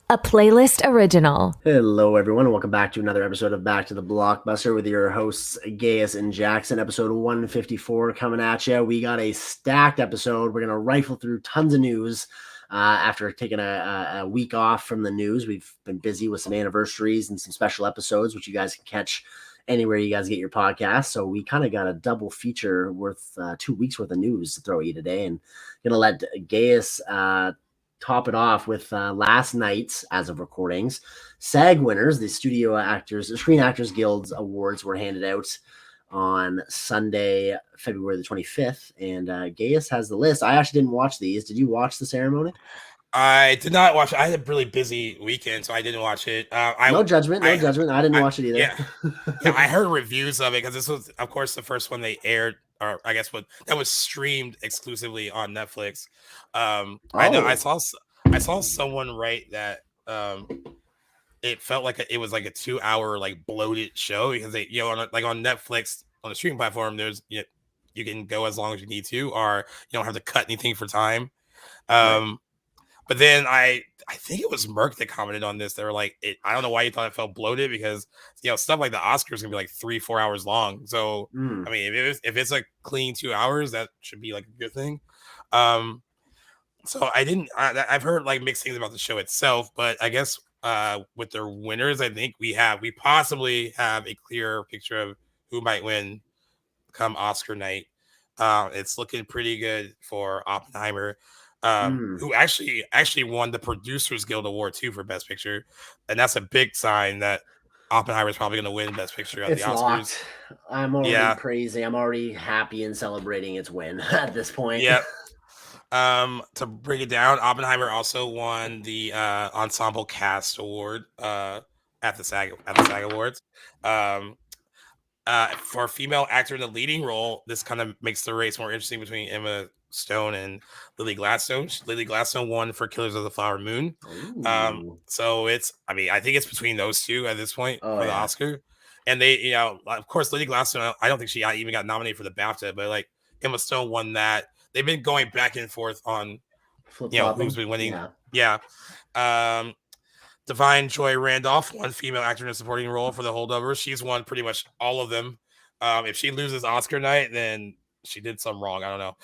a playlist original. Hello, everyone, and welcome back to another episode of Back to the Blockbuster with your hosts, Gaius and Jackson. Episode 154 coming at you. We got a stacked episode. We're going to rifle through tons of news. After taking a week off from the news, we've been busy with some anniversaries and some special episodes, which you guys can catch anywhere you guys get your podcast. So we kind of got a double feature worth 2 weeks worth of news to throw at you today, and going to let Gaius top it off with last night's, as of recordings, SAG winners. The Screen Actors Guild's awards were handed out on Sunday, February the 25th, and Gaius has the list. I actually didn't watch these. Did you watch the ceremony? I did not watch it. I had a really busy weekend, so I didn't watch it. No judgment. I didn't watch it either. Yeah, I heard reviews of it because this was, of course, the first one they aired, or I guess that was streamed exclusively on Netflix. I know I saw someone write that it felt like it was like a 2-hour like bloated show because they, on Netflix on the streaming platform, there's you can go as long as you need to, or you don't have to cut anything for time. Right. But then I think it was Merck that commented on this. They were like, I don't know why you thought it felt bloated because stuff like the Oscars can be like 3-4 hours long. So I mean, if it's like clean 2 hours, that should be like a good thing. So I've heard like mixed things about the show itself, but I guess with their winners, I think we possibly have a clearer picture of who might win come Oscar night. It's looking pretty good for Oppenheimer. Who actually won the Producers Guild Award too for Best Picture, and that's a big sign that Oppenheimer is probably going to win Best Picture at the Oscars. Locked. I'm already praising. I'm already happy and celebrating its win at this point. Yep. To bring it down, Oppenheimer also won the Ensemble Cast Award at the SAG Awards. For a female actor in the leading role, this kind of makes the race more interesting between Emma Stone and Lily Gladstone. Lily Gladstone won for Killers of the Flower Moon. So I think it's between those two at this point for the Oscar. And they, of course, Lily Gladstone, I don't think she even got nominated for the BAFTA, but like Emma Stone won that. They've been going back and forth on, who's been winning. Yeah. Divine Joy Randolph won female actor in a supporting role for The Holdovers. She's won pretty much all of them. If she loses Oscar night, then she did something wrong. I don't know.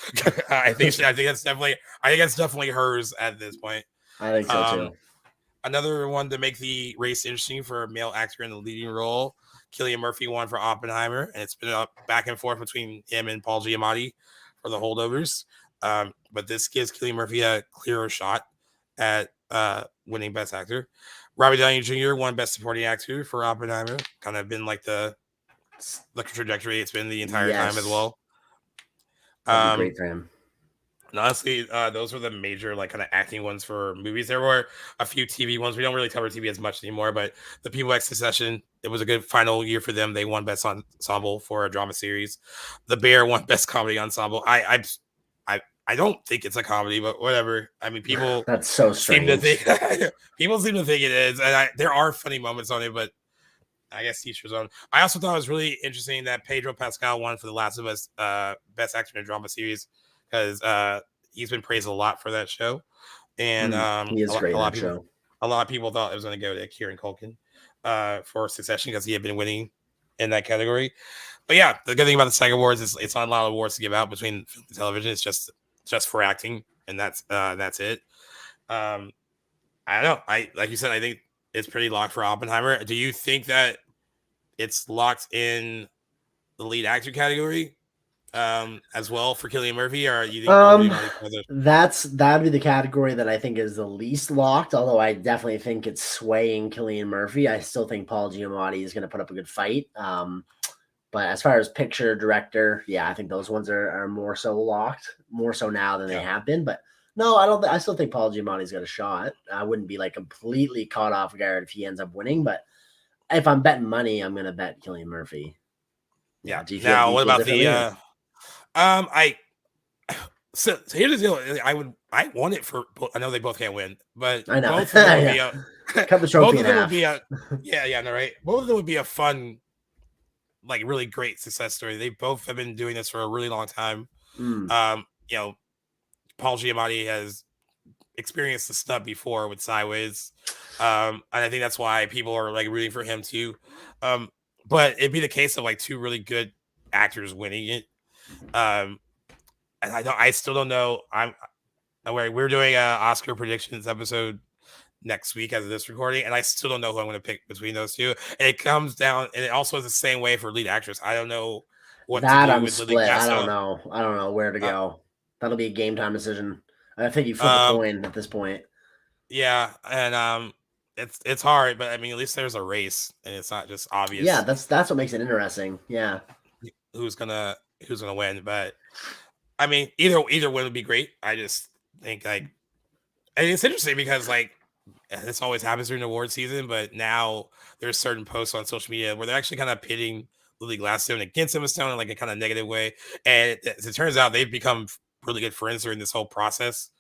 I think that's definitely hers at this point. I think so too. Another one to make the race interesting for a male actor in the leading role, Cillian Murphy won for Oppenheimer, and it's been back and forth between him and Paul Giamatti for The Holdovers. But this gives Cillian Murphy a clearer shot at winning Best Actor. Robert Downey Jr. won Best Supporting Actor for Oppenheimer. Kind of been like the trajectory it's been the entire time as well. That'd be great for him. And honestly, those were the major like kind of acting ones for movies. There were a few TV ones. We don't really cover TV as much anymore, but The People X Succession, it was a good final year for them. They won Best Ensemble for a drama series. The Bear won Best Comedy Ensemble. I don't think it's a comedy, but whatever. I mean, people that's so strange. People seem to think it is, and there are funny moments on it, but I guess each his own. I also thought it was really interesting that Pedro Pascal won for The Last of Us Best Actor in a Drama Series because he's been praised a lot for that show, and he is great. A lot of people thought it was going to go to Kieran Culkin for Succession because he had been winning in that category. But yeah, the good thing about the SAG Awards is it's not a lot of awards to give out between film and television. It's just for acting, and that's it. I don't know. Like you said, I think it's pretty locked for Oppenheimer. Do you think that it's locked in the lead actor category as well for Cillian Murphy, or you think that'd be the category that I think is the least locked? Although I definitely think it's swaying Cillian Murphy. I still think Paul Giamatti is going to put up a good fight. But as far as picture, director, I think those ones are more so locked, more so now than they have been. But no, I don't. I still think Paul Giamatti's got a shot. I wouldn't be like completely caught off guard if he ends up winning. But if I'm betting money, I'm going to bet Cillian Murphy. Yeah. What about the? So here's the deal. I want it for. I know they both can't win, but I know. Both of them would be cut the trophy in half. Right. Both of them would be a fun, like really great success story. They both have been doing this for a really long time. Paul Giamatti has experienced the snub before with Sideways. And I think that's why people are like rooting for him too. But it'd be the case of like two really good actors winning it. And I still don't know. We're doing a Oscar predictions episode next week as of this recording, and I still don't know who I'm going to pick between those two. And it comes down, and it also is the same way for lead actress. I don't know what to That do I'm with Lily split. I don't Gladstone. know. I don't know where to go. That'll be a game time decision. I think you flip a Um, coin at this point. yeah, and it's hard, but I mean, at least there's a race, and it's not just obvious. Yeah, that's what makes it interesting. Yeah, who's gonna win. But I mean, either win would be great. I just think like, and it's interesting because like this always happens during the award season, but now there's certain posts on social media where they're actually kind of pitting Lily Gladstone against Emma Stone in like a kind of negative way, and as it turns out, they've become really good friends during this whole process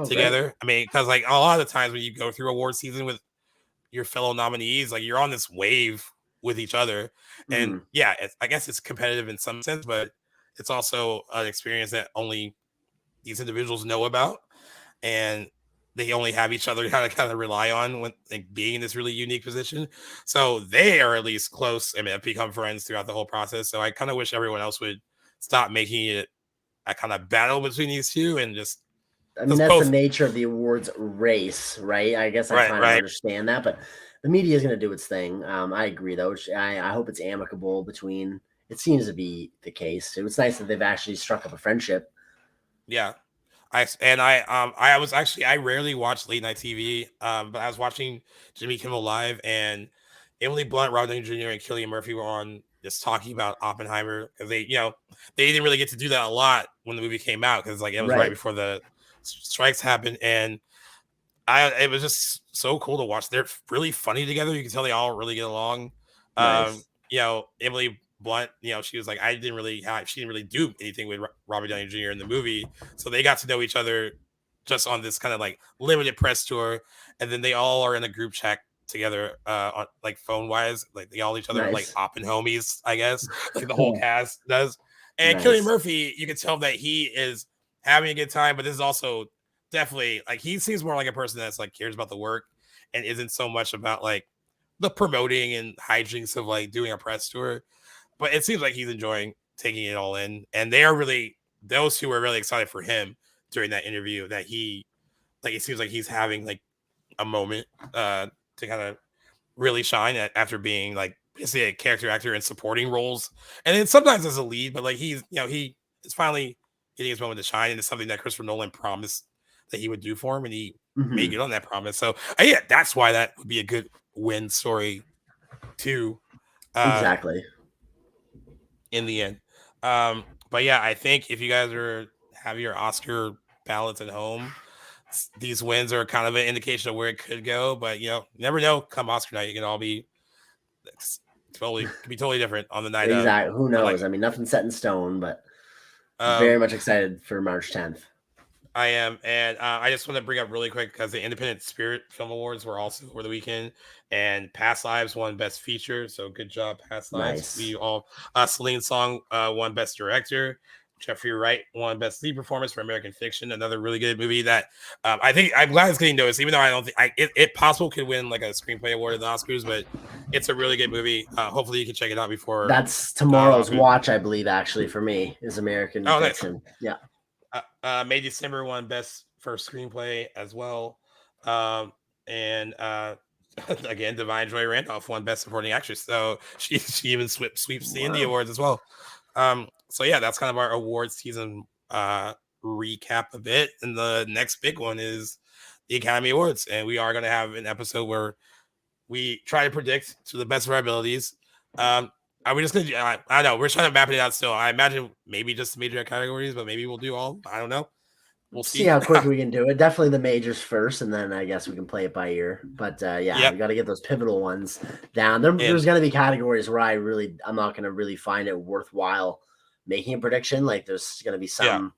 together. Great. I mean, because like a lot of the times when you go through award season with your fellow nominees, like you're on this wave with each other, and yeah, I guess it's competitive in some sense, but it's also an experience that only these individuals know about, and they only have each other to kind of rely on when like, being in this really unique position. So they are at least close and have become friends throughout the whole process. So I kind of wish everyone else would stop making it a kind of battle between these two and just. I mean, that's the nature of the awards race, right? I guess I kind of understand that, but the media is going to do its thing. I agree, though. I hope it's amicable between. It seems to be the case. It was nice that they've actually struck up a friendship. Yeah, I rarely watch late night TV, but I was watching Jimmy Kimmel Live, and Emily Blunt, Robert Downey Jr., and Cillian Murphy were on just talking about Oppenheimer because they didn't really get to do that a lot when the movie came out because like it was right before the strikes happened, and it was just so cool to watch. They're really funny together. You can tell they all really get along. Nice. Emily Blunt, she was like, she didn't really do anything with Robert Downey Jr. in the movie, so they got to know each other just on this kind of like limited press tour, and then they all are in a group chat together, on like phone wise, like they all each other like Oppen homies, I guess, like the whole cast does. And Cillian Murphy, you can tell that he is having a good time, but this is also definitely like he seems more like a person that's like cares about the work and isn't so much about like the promoting and hijinks of like doing a press tour. But it seems like he's enjoying taking it all in, and they are those two were really excited for him during that interview. That it seems like he's having like a moment to kind of really shine after being like basically a character actor in supporting roles, and then sometimes as a lead. But like he is finally getting his moment to shine, and it's something that Christopher Nolan promised that he would do for him, and he made good on that promise. So yeah, that's why that would be a good win story too. Exactly. In the end. But yeah, I think if you guys have your Oscar ballots at home, these wins are kind of an indication of where it could go. But you never know. Come Oscar night, you can all be totally different on the night. Exactly. Who knows? I mean, nothing's set in stone, but very much excited for March 10th. I am, and I just want to bring up really quick because the Independent Spirit Film Awards were also over the weekend, and Past Lives won Best Feature, so good job, Past Lives. Nice. We all Celine Song won Best Director. Jeffrey Wright won Best Lead Performance for American Fiction, another really good movie that I think I'm glad it's getting noticed, even though I don't think it possible could win like a screenplay award at the Oscars, but it's a really good movie. Hopefully you can check it out before. That's tomorrow's watch, I believe, actually, for me, is American Fiction. Nice. Yeah. May December won Best First Screenplay as well. And again, Divine Joy Randolph won Best Supporting Actress. So she even sweeps the Indie Awards as well. So yeah, that's kind of our awards season recap a bit. And the next big one is the Academy Awards. And we are going to have an episode where we try to predict to the best of our abilities. Are we just going to, I don't know, we're trying to map it out still. I imagine maybe just the major categories, but maybe we'll do all. I don't know. We'll see how quick we can do it. Definitely the majors first, and then I guess we can play it by ear. But we got to get those pivotal ones down. There's going to be categories where I'm not going to really find it worthwhile making a prediction. Like there's going to be some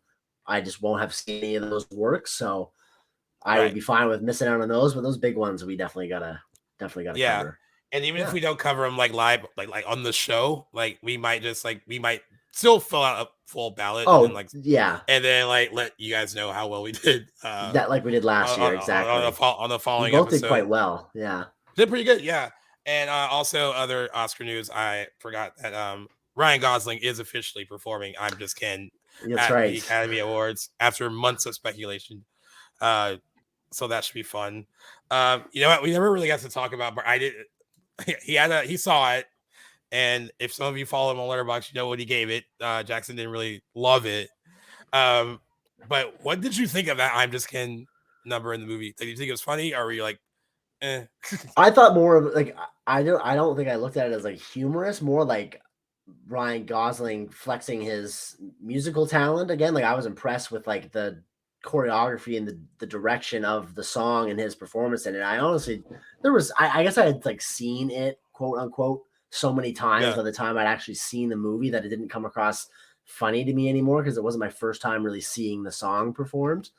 I just won't have seen any of those work, so I would be fine with missing out on those. But those big ones, we definitely gotta cover. And even if we don't cover them like live, like on the show, like we might still fill out a full ballot. Oh, and then, yeah. And then let you guys know how well we did. That like we did last year, exactly. On the following we both episode. did quite well. Yeah. Did pretty good, yeah. And also other Oscar news, I forgot that Ryan Gosling is officially performing I'm Just Ken That's at right. the Academy Awards after months of speculation. So that should be fun. You know what? We never really got to talk about, but I did. He saw it, and if some of you follow him on Letterboxd, you know what he gave it. Jackson didn't really love it. But what did you think of that I'm Just Ken number in the movie? Did you think it was funny, or were you like, eh? I thought more of like I don't think I looked at it as like humorous, more like Ryan Gosling flexing his musical talent again. Like I was impressed with like the choreography and the direction of the song and his performance in it. I honestly I guess I had like seen it, quote unquote, so many times by the time I'd actually seen the movie that it didn't come across funny to me anymore because it wasn't my first time really seeing the song performed.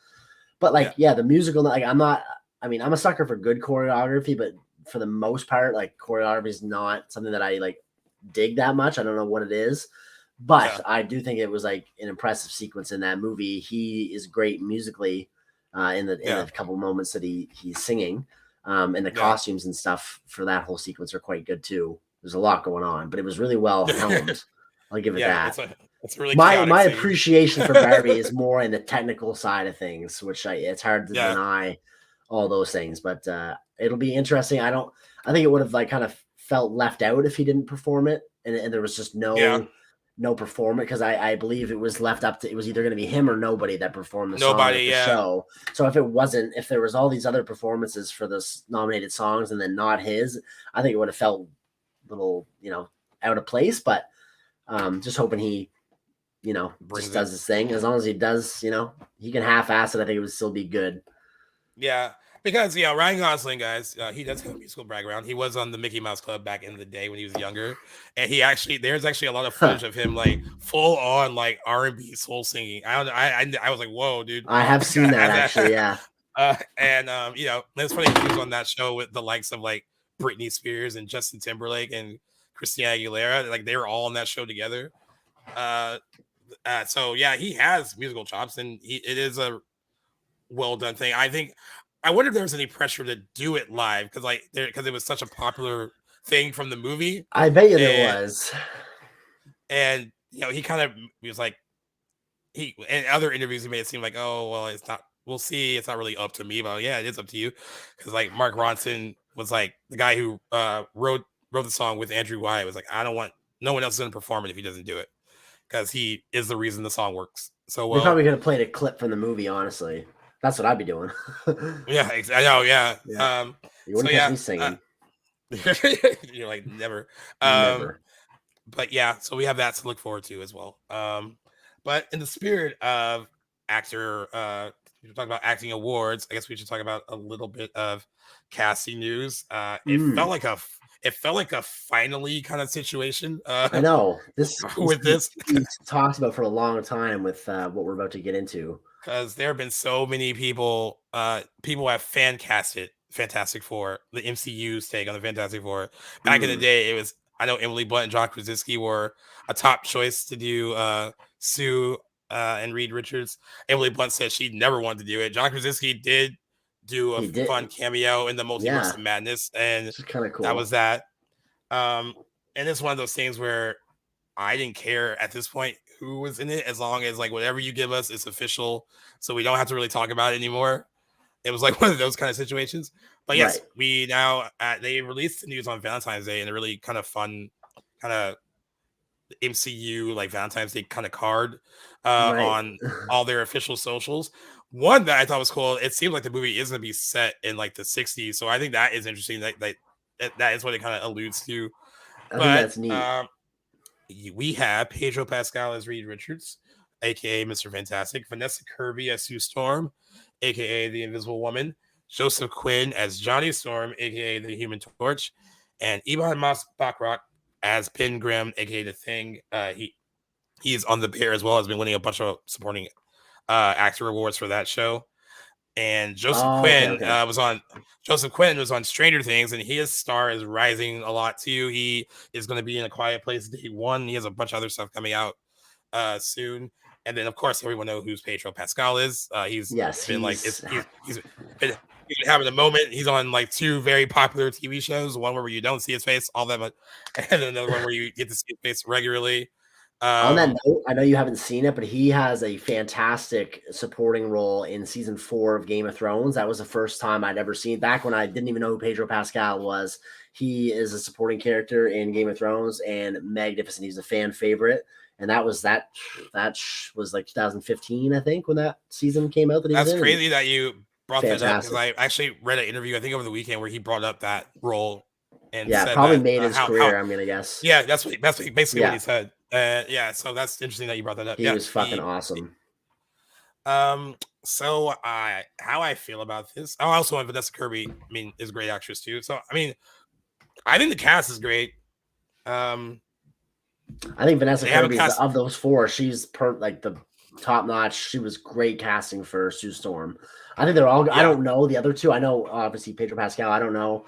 But like the musical, like I'm a sucker for good choreography, but for the most part, like choreography is not something that I like dig that much. I don't know what it is, but I do think it was like an impressive sequence in that movie. He is great musically in the couple moments that he's singing, and the costumes and stuff for that whole sequence are quite good too. There's a lot going on, but it was really well filmed. I'll give it that. It's really my appreciation for Barbie is more in the technical side of things, which it's hard to deny all those things, but it'll be interesting. I think it would have like kind of felt left out if he didn't perform it, and there was just no performance because I believe it was left up to it was either going to be him or nobody that performed the song at the show. So if there was all these other performances for those nominated songs and then not his, I think it would have felt a little out of place. But just hoping he just does his thing. As long as he does, he can half-ass it. I think it would still be good. Yeah, because Ryan Gosling, guys, he does have a musical background. He was on the Mickey Mouse Club back in the day when he was younger, and there's actually a lot of footage of him like full on like R&B soul singing. I was like, whoa, dude. I have seen that actually, yeah. And it's funny he was on that show with the likes of like Britney Spears and Justin Timberlake and Christina Aguilera. Like they were all on that show together. So yeah, he has musical chops, and it is a well done thing. I wonder if there was any pressure to do it live because it was such a popular thing from the movie. I bet you there was. And he kind of was like in other interviews he made it seem like, oh well, it's not. We'll see. It's not really up to me, but yeah, it is up to you. Because like Mark Ronson was like the guy who wrote the song with Andrew Wyatt was like, no one else is going to perform it if he doesn't do it because he is the reason the song works. So we're probably going to play a clip from the movie. Honestly, that's what I'd be doing. Yeah, I know. Yeah. You wouldn't catch me singing. You're like never. Never. But yeah, so we have that to look forward to as well. But in the spirit of actor, we're talking about acting awards. I guess we should talk about a little bit of casting news. It felt like a finally kind of situation. I know this we talked about for a long time with what we're about to get into. Because there have been so many people have fan casted Fantastic Four, the MCU's take on the Fantastic Four. Back in the day, I know Emily Blunt and John Krasinski were a top choice to do Sue and Reed Richards. Emily Blunt said she never wanted to do it. John Krasinski did do a fun cameo in the Multiverse of Madness, and it's kind of cool. That was that. And it's one of those things where I didn't care at this point who was in it, as long as like whatever you give us is official, so we don't have to really talk about it anymore. It was like one of those kind of situations. But yes, we now they released the news on Valentine's Day, and a really kind of fun kind of MCU like Valentine's Day kind of card on all their official socials. One that I thought was cool, it seemed like the movie is going to be set in like the 60s, so I think that is interesting. That is what it kind of alludes to. I think that's neat. We have Pedro Pascal as Reed Richards, aka Mr. Fantastic, Vanessa Kirby as Sue Storm, aka the Invisible Woman, Joseph Quinn as Johnny Storm, aka the Human Torch, and Ivan Bachrach as Ben Grimm, aka the Thing. He is on The Bear as well, has been winning a bunch of supporting actor awards for that show. And Joseph Quinn was on Stranger Things, and his star is rising a lot too. He is going to be in A Quiet Place Day 1. He has a bunch of other stuff coming out soon. And then, of course, everyone knows who Pedro Pascal is. He's been been having a moment. He's on like 2 very popular TV shows. One where you don't see his face all that much, and another one where you get to see his face regularly. On that note, I know you haven't seen it, but he has a fantastic supporting role in season 4 of Game of Thrones. That was the first time I'd ever seen. Back when I didn't even know who Pedro Pascal was, he is a supporting character in Game of Thrones and magnificent. He's a fan favorite. And that was like 2015, I think, when that season came out. That's crazy that you brought that up, because I actually read an interview, I think over the weekend, where he brought up that role and said probably that, made his career. I'm gonna guess. Yeah, that's basically what he said. So that's interesting that you brought that up. He was fucking awesome. So how I feel about this? Oh, also Vanessa Kirby, I mean, is a great actress too. So I mean, I think the cast is great. I think Vanessa Kirby, of those 4, she's like the top notch. She was great casting for Sue Storm. I think they're all. Yeah. I don't know the other 2. I know obviously Pedro Pascal. I don't know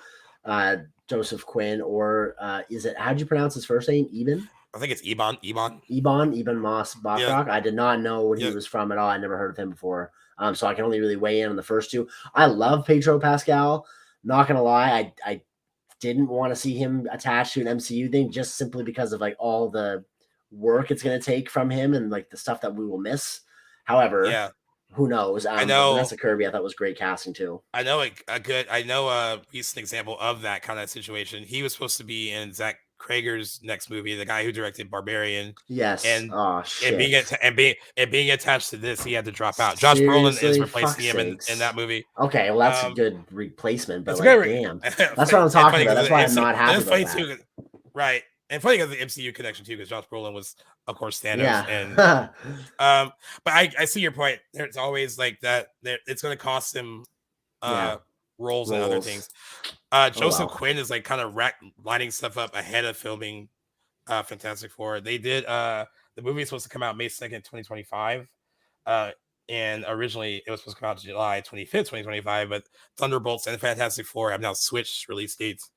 Joseph Quinn, or is it, how'd you pronounce his first name? Eben? I think it's Eben Moss Bachrock. Yeah. I did not know what he was from at all. I never heard of him before. So I can only really weigh in on the first 2. I love Pedro Pascal. Not gonna lie, I didn't want to see him attached to an MCU thing, just simply because of like all the work it's going to take from him and like the stuff that we will miss. However, who knows? I know Vanessa Kirby, I thought was great casting too. I know a recent example of that kind of situation. He was supposed to be in Zach Krager's next movie, the guy who directed Barbarian. Yes. And being attached to this, he had to drop out. Josh Brolin is replacing him in that movie. Okay, well that's a good replacement, but like, damn, that's what I'm talking about. That's why I'm not happy about that. Too, right, and funny because the MCU connection too, because Josh Brolin was, of course, Thanos. Yeah. And but I see your point. There's always like that. It's going to cost him roles and other things. Joseph Quinn is like kind of lining stuff up ahead of filming Fantastic Four. They did the movie is supposed to come out May 2nd, 2025. And originally it was supposed to come out July 25th, 2025, but Thunderbolts and Fantastic Four have now switched release dates.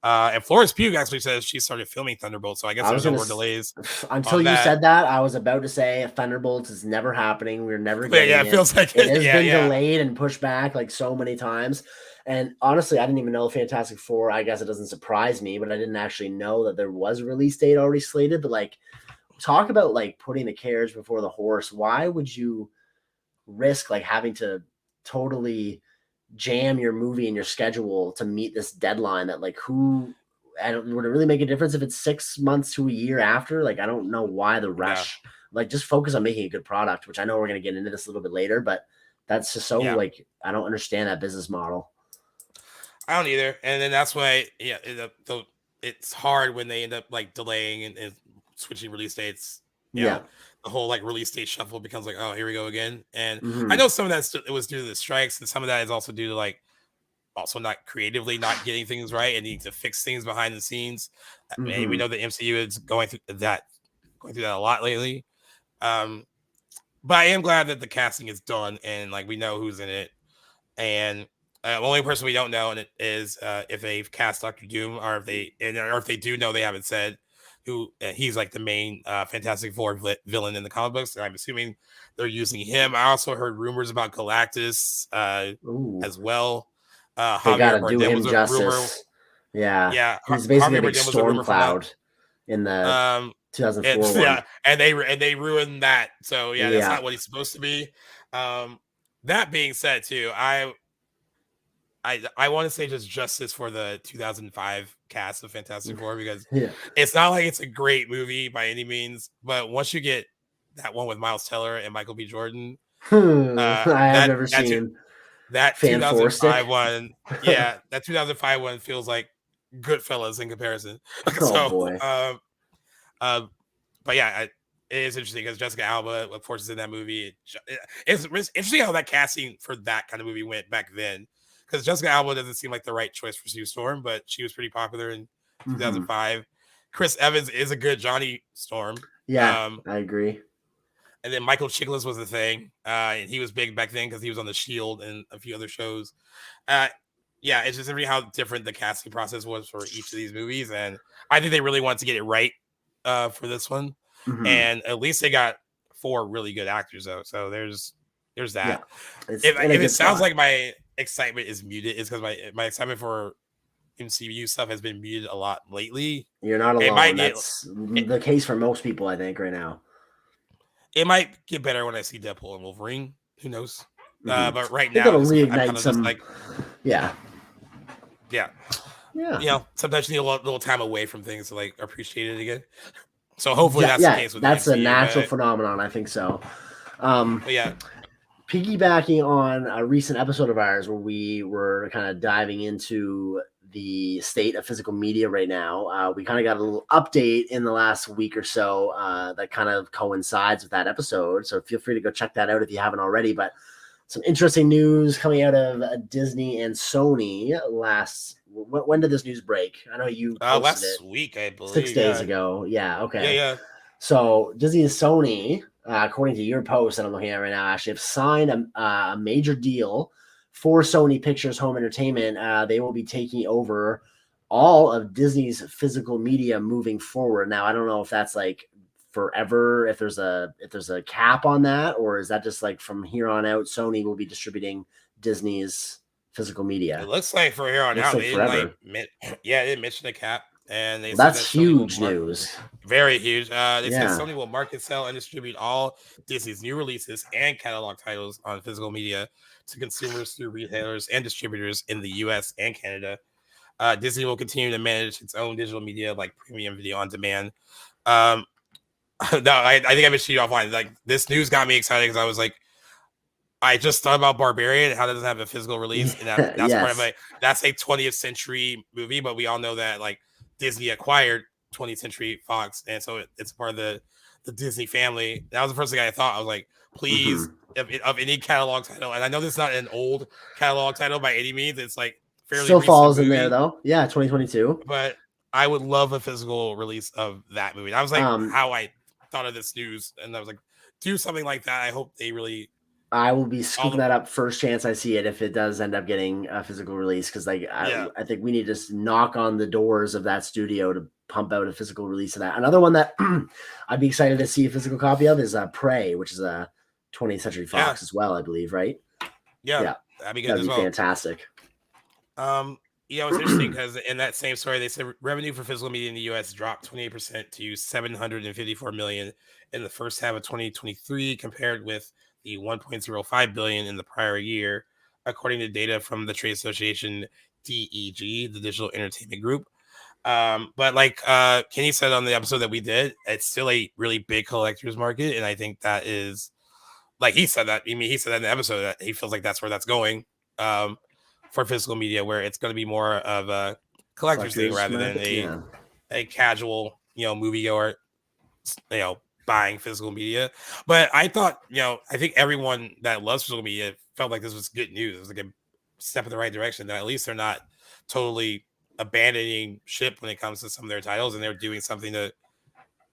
And Florence Pugh actually says she started filming Thunderbolts, so I guess there's no more delays. Until you said that, I was about to say Thunderbolts is never happening. We're never getting it. It feels like it has been delayed and pushed back like so many times. And honestly, I didn't even know Fantastic Four. I guess it doesn't surprise me, but I didn't actually know that there was a release date already slated. But like, talk about like putting the carriage before the horse. Why would you risk like having to totally jam your movie and your schedule to meet this deadline that like would it really make a difference if it's 6 months to a year after? Like, I don't know why the rush. Like, just focus on making a good product, which I know we're going to get into this a little bit later, but that's just so like, I don't understand that business model. I don't either. And then that's why it's hard when they end up like delaying and switching release dates. You know, the whole like release date shuffle becomes like, oh, here we go again. And I know some of that it was due to the strikes, and some of that is also due to like also not creatively not getting things right and needing to fix things behind the scenes. And we know the MCU is going through that a lot lately. But I am glad that the casting is done and like we know who's in it. And the only person we don't know is if they've cast Dr. Doom, or if they do know, they haven't said who he's like the main Fantastic Four villain in the comic books. And I'm assuming they're using him. I also heard rumors about Galactus as well. They gotta do him justice. Yeah. He's basically a big storm cloud in the 2004 one. Yeah, and they ruined that. So that's not what he's supposed to be. That being said, too, I want to say just justice for the 2005 cast of Fantastic Four, because it's not like it's a great movie by any means, but once you get that one with Miles Teller and Michael B. Jordan, I have never seen that 2005 one. Yeah, that 2005 one feels like Goodfellas in comparison. Boy. But yeah, it is interesting because Jessica Alba, of course, is in that movie. It's interesting how that casting for that kind of movie went back then. Because Jessica Alba doesn't seem like the right choice for Sue Storm, but she was pretty popular in 2005. Chris Evans is a good Johnny Storm. Yeah, I agree. And then Michael Chiklis was the thing. And he was big back then because he was on The Shield and a few other shows. It's just interesting how different the casting process was for each of these movies. And I think they really wanted to get it right for this one. And at least they got 4 really good actors though. So there's that. Yeah. If it sounds like my excitement is muted, it's because my excitement for MCU stuff has been muted a lot lately. You're not alone. That's the case for most people, I think, right now. It might get better when I see Deadpool and Wolverine. Who knows? But right now, I'm reignite kind of some. Just like, yeah. You know, sometimes you need a little time away from things to like appreciate it again. So hopefully that's the case with that's the MCU, a natural phenomenon. I think so. But yeah. Piggybacking on a recent episode of ours where we were kind of diving into the state of physical media right now, we kind of got a little update in the last week or so that kind of coincides with that episode. So feel free to go check that out if you haven't already. But some interesting news coming out of Disney and Sony when did this news break? I know you posted last week, I believe. 6 days ago. Yeah. Okay. Yeah. So Disney and Sony, according to your post that I'm looking at right now, actually have signed a major deal for Sony Pictures Home Entertainment. They will be taking over all of Disney's physical media moving forward. Now, I don't know if that's like forever, if there's a cap on that, or is that just like from here on out, Sony will be distributing Disney's physical media? It looks like from here on out, like forever. They didn't mention a cap. And they that's said huge news. Very huge. They said Sony will market, sell, and distribute all Disney's new releases and catalog titles on physical media to consumers through retailers and distributors in the US and Canada. Disney will continue to manage its own digital media like premium video on demand. No, I think I mentioned you offline. Like, this news got me excited because I was like, I just thought about Barbarian, how it doesn't have a physical release, and that's part of that's a 20th century movie, but we all know that like Disney acquired 20th Century Fox, and so it's part of the Disney family. That was the first thing I thought. I was like, please, of any catalog title, and I know this is not an old catalog title by any means. It's like fairly still falls movie, in there though. Yeah, 2022. But I would love a physical release of that movie. That was like how I thought of this news, and I was like, do something like that. I hope they really. I will be scooping that up first chance I see it if it does end up getting a physical release, because I think we need to just knock on the doors of that studio to pump out a physical release of that. Another one that I'd be excited to see a physical copy of is Prey, which is a 20th Century Fox as well, I believe, right? Yeah. That'd be good. That'd be fantastic. It's interesting because in that same story, they said revenue for physical media in the U.S. dropped 28% to $754 million in the first half of 2023, compared with the $1.05 billion in the prior year, according to data from the trade association DEG, the Digital Entertainment Group. But like Kenny said on the episode that we did, it's still a really big collector's market, and I think that is, like he said that. I mean, he said that in the episode that he feels like that's where that's going for physical media, where it's going to be more of a collector's thing rather than a casual, moviegoer, buying physical media. But I thought, I think everyone that loves physical media felt like this was good news. It was like a step in the right direction, that at least they're not totally abandoning ship when it comes to some of their titles, and they're doing something to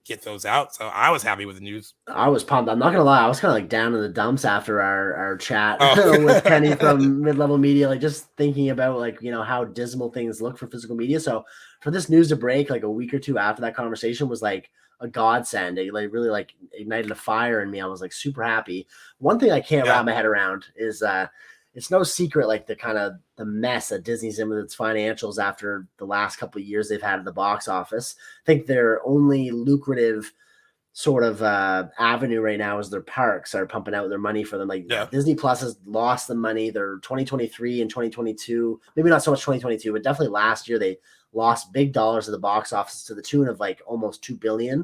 get those out. So I was happy with the news. I was pumped. I'm not gonna lie, I was kind of like down in the dumps after our chat with Kenny from Mid-Level Media, like just thinking about like how dismal things look for physical media. So for this news to break like a week or two after that conversation was like a godsend. It like really like ignited a fire in me. I was like super happy. One thing I can't wrap my head around is it's no secret like the mess that Disney's in with its financials after the last couple of years they've had at the box office. I think their only lucrative sort of avenue right now is their parks are pumping out their money for them. Like Disney Plus has lost the money. Their 2023 and 2022, maybe not so much 2022, but definitely last year they lost big dollars at the box office to the tune of like almost $2 billion.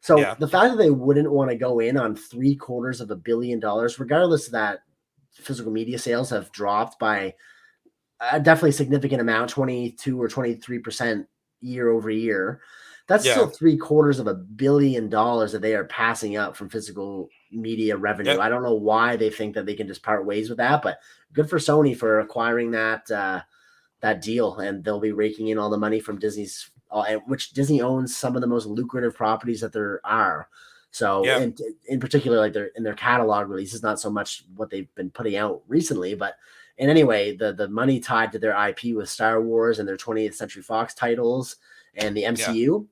So the fact that they wouldn't want to go in on $750 million, regardless of that, physical media sales have dropped by a definitely significant amount, 22 or 23% year over year. That's still $750 million that they are passing up from physical media revenue. I don't know why they think that they can just part ways with that, but good for Sony for acquiring that deal, and they'll be raking in all the money from Disney's, which Disney owns some of the most lucrative properties that there are. So in particular, like in their catalog releases, not so much what they've been putting out recently, but in any way, the money tied to their IP with Star Wars and their 20th Century Fox titles and the MCU,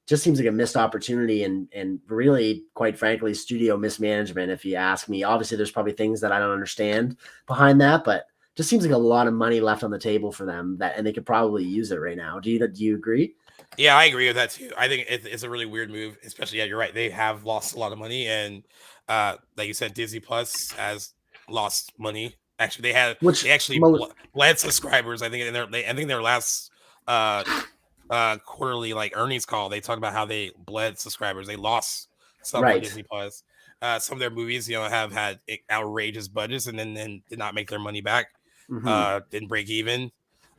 just seems like a missed opportunity and really, quite frankly, studio mismanagement, if you ask me. Obviously, there's probably things that I don't understand behind that, but just seems like a lot of money left on the table for them and they could probably use it right now. Do you agree? Yeah, I agree with that too. I think it's a really weird move, especially. Yeah, you're right. They have lost a lot of money, and like you said, Disney Plus has lost money. Actually, they actually bled subscribers. I think in their last quarterly like earnings call, they talked about how they bled subscribers. They lost some on Disney Plus. Some of their movies, have had outrageous budgets and then did not make their money back. Didn't break even.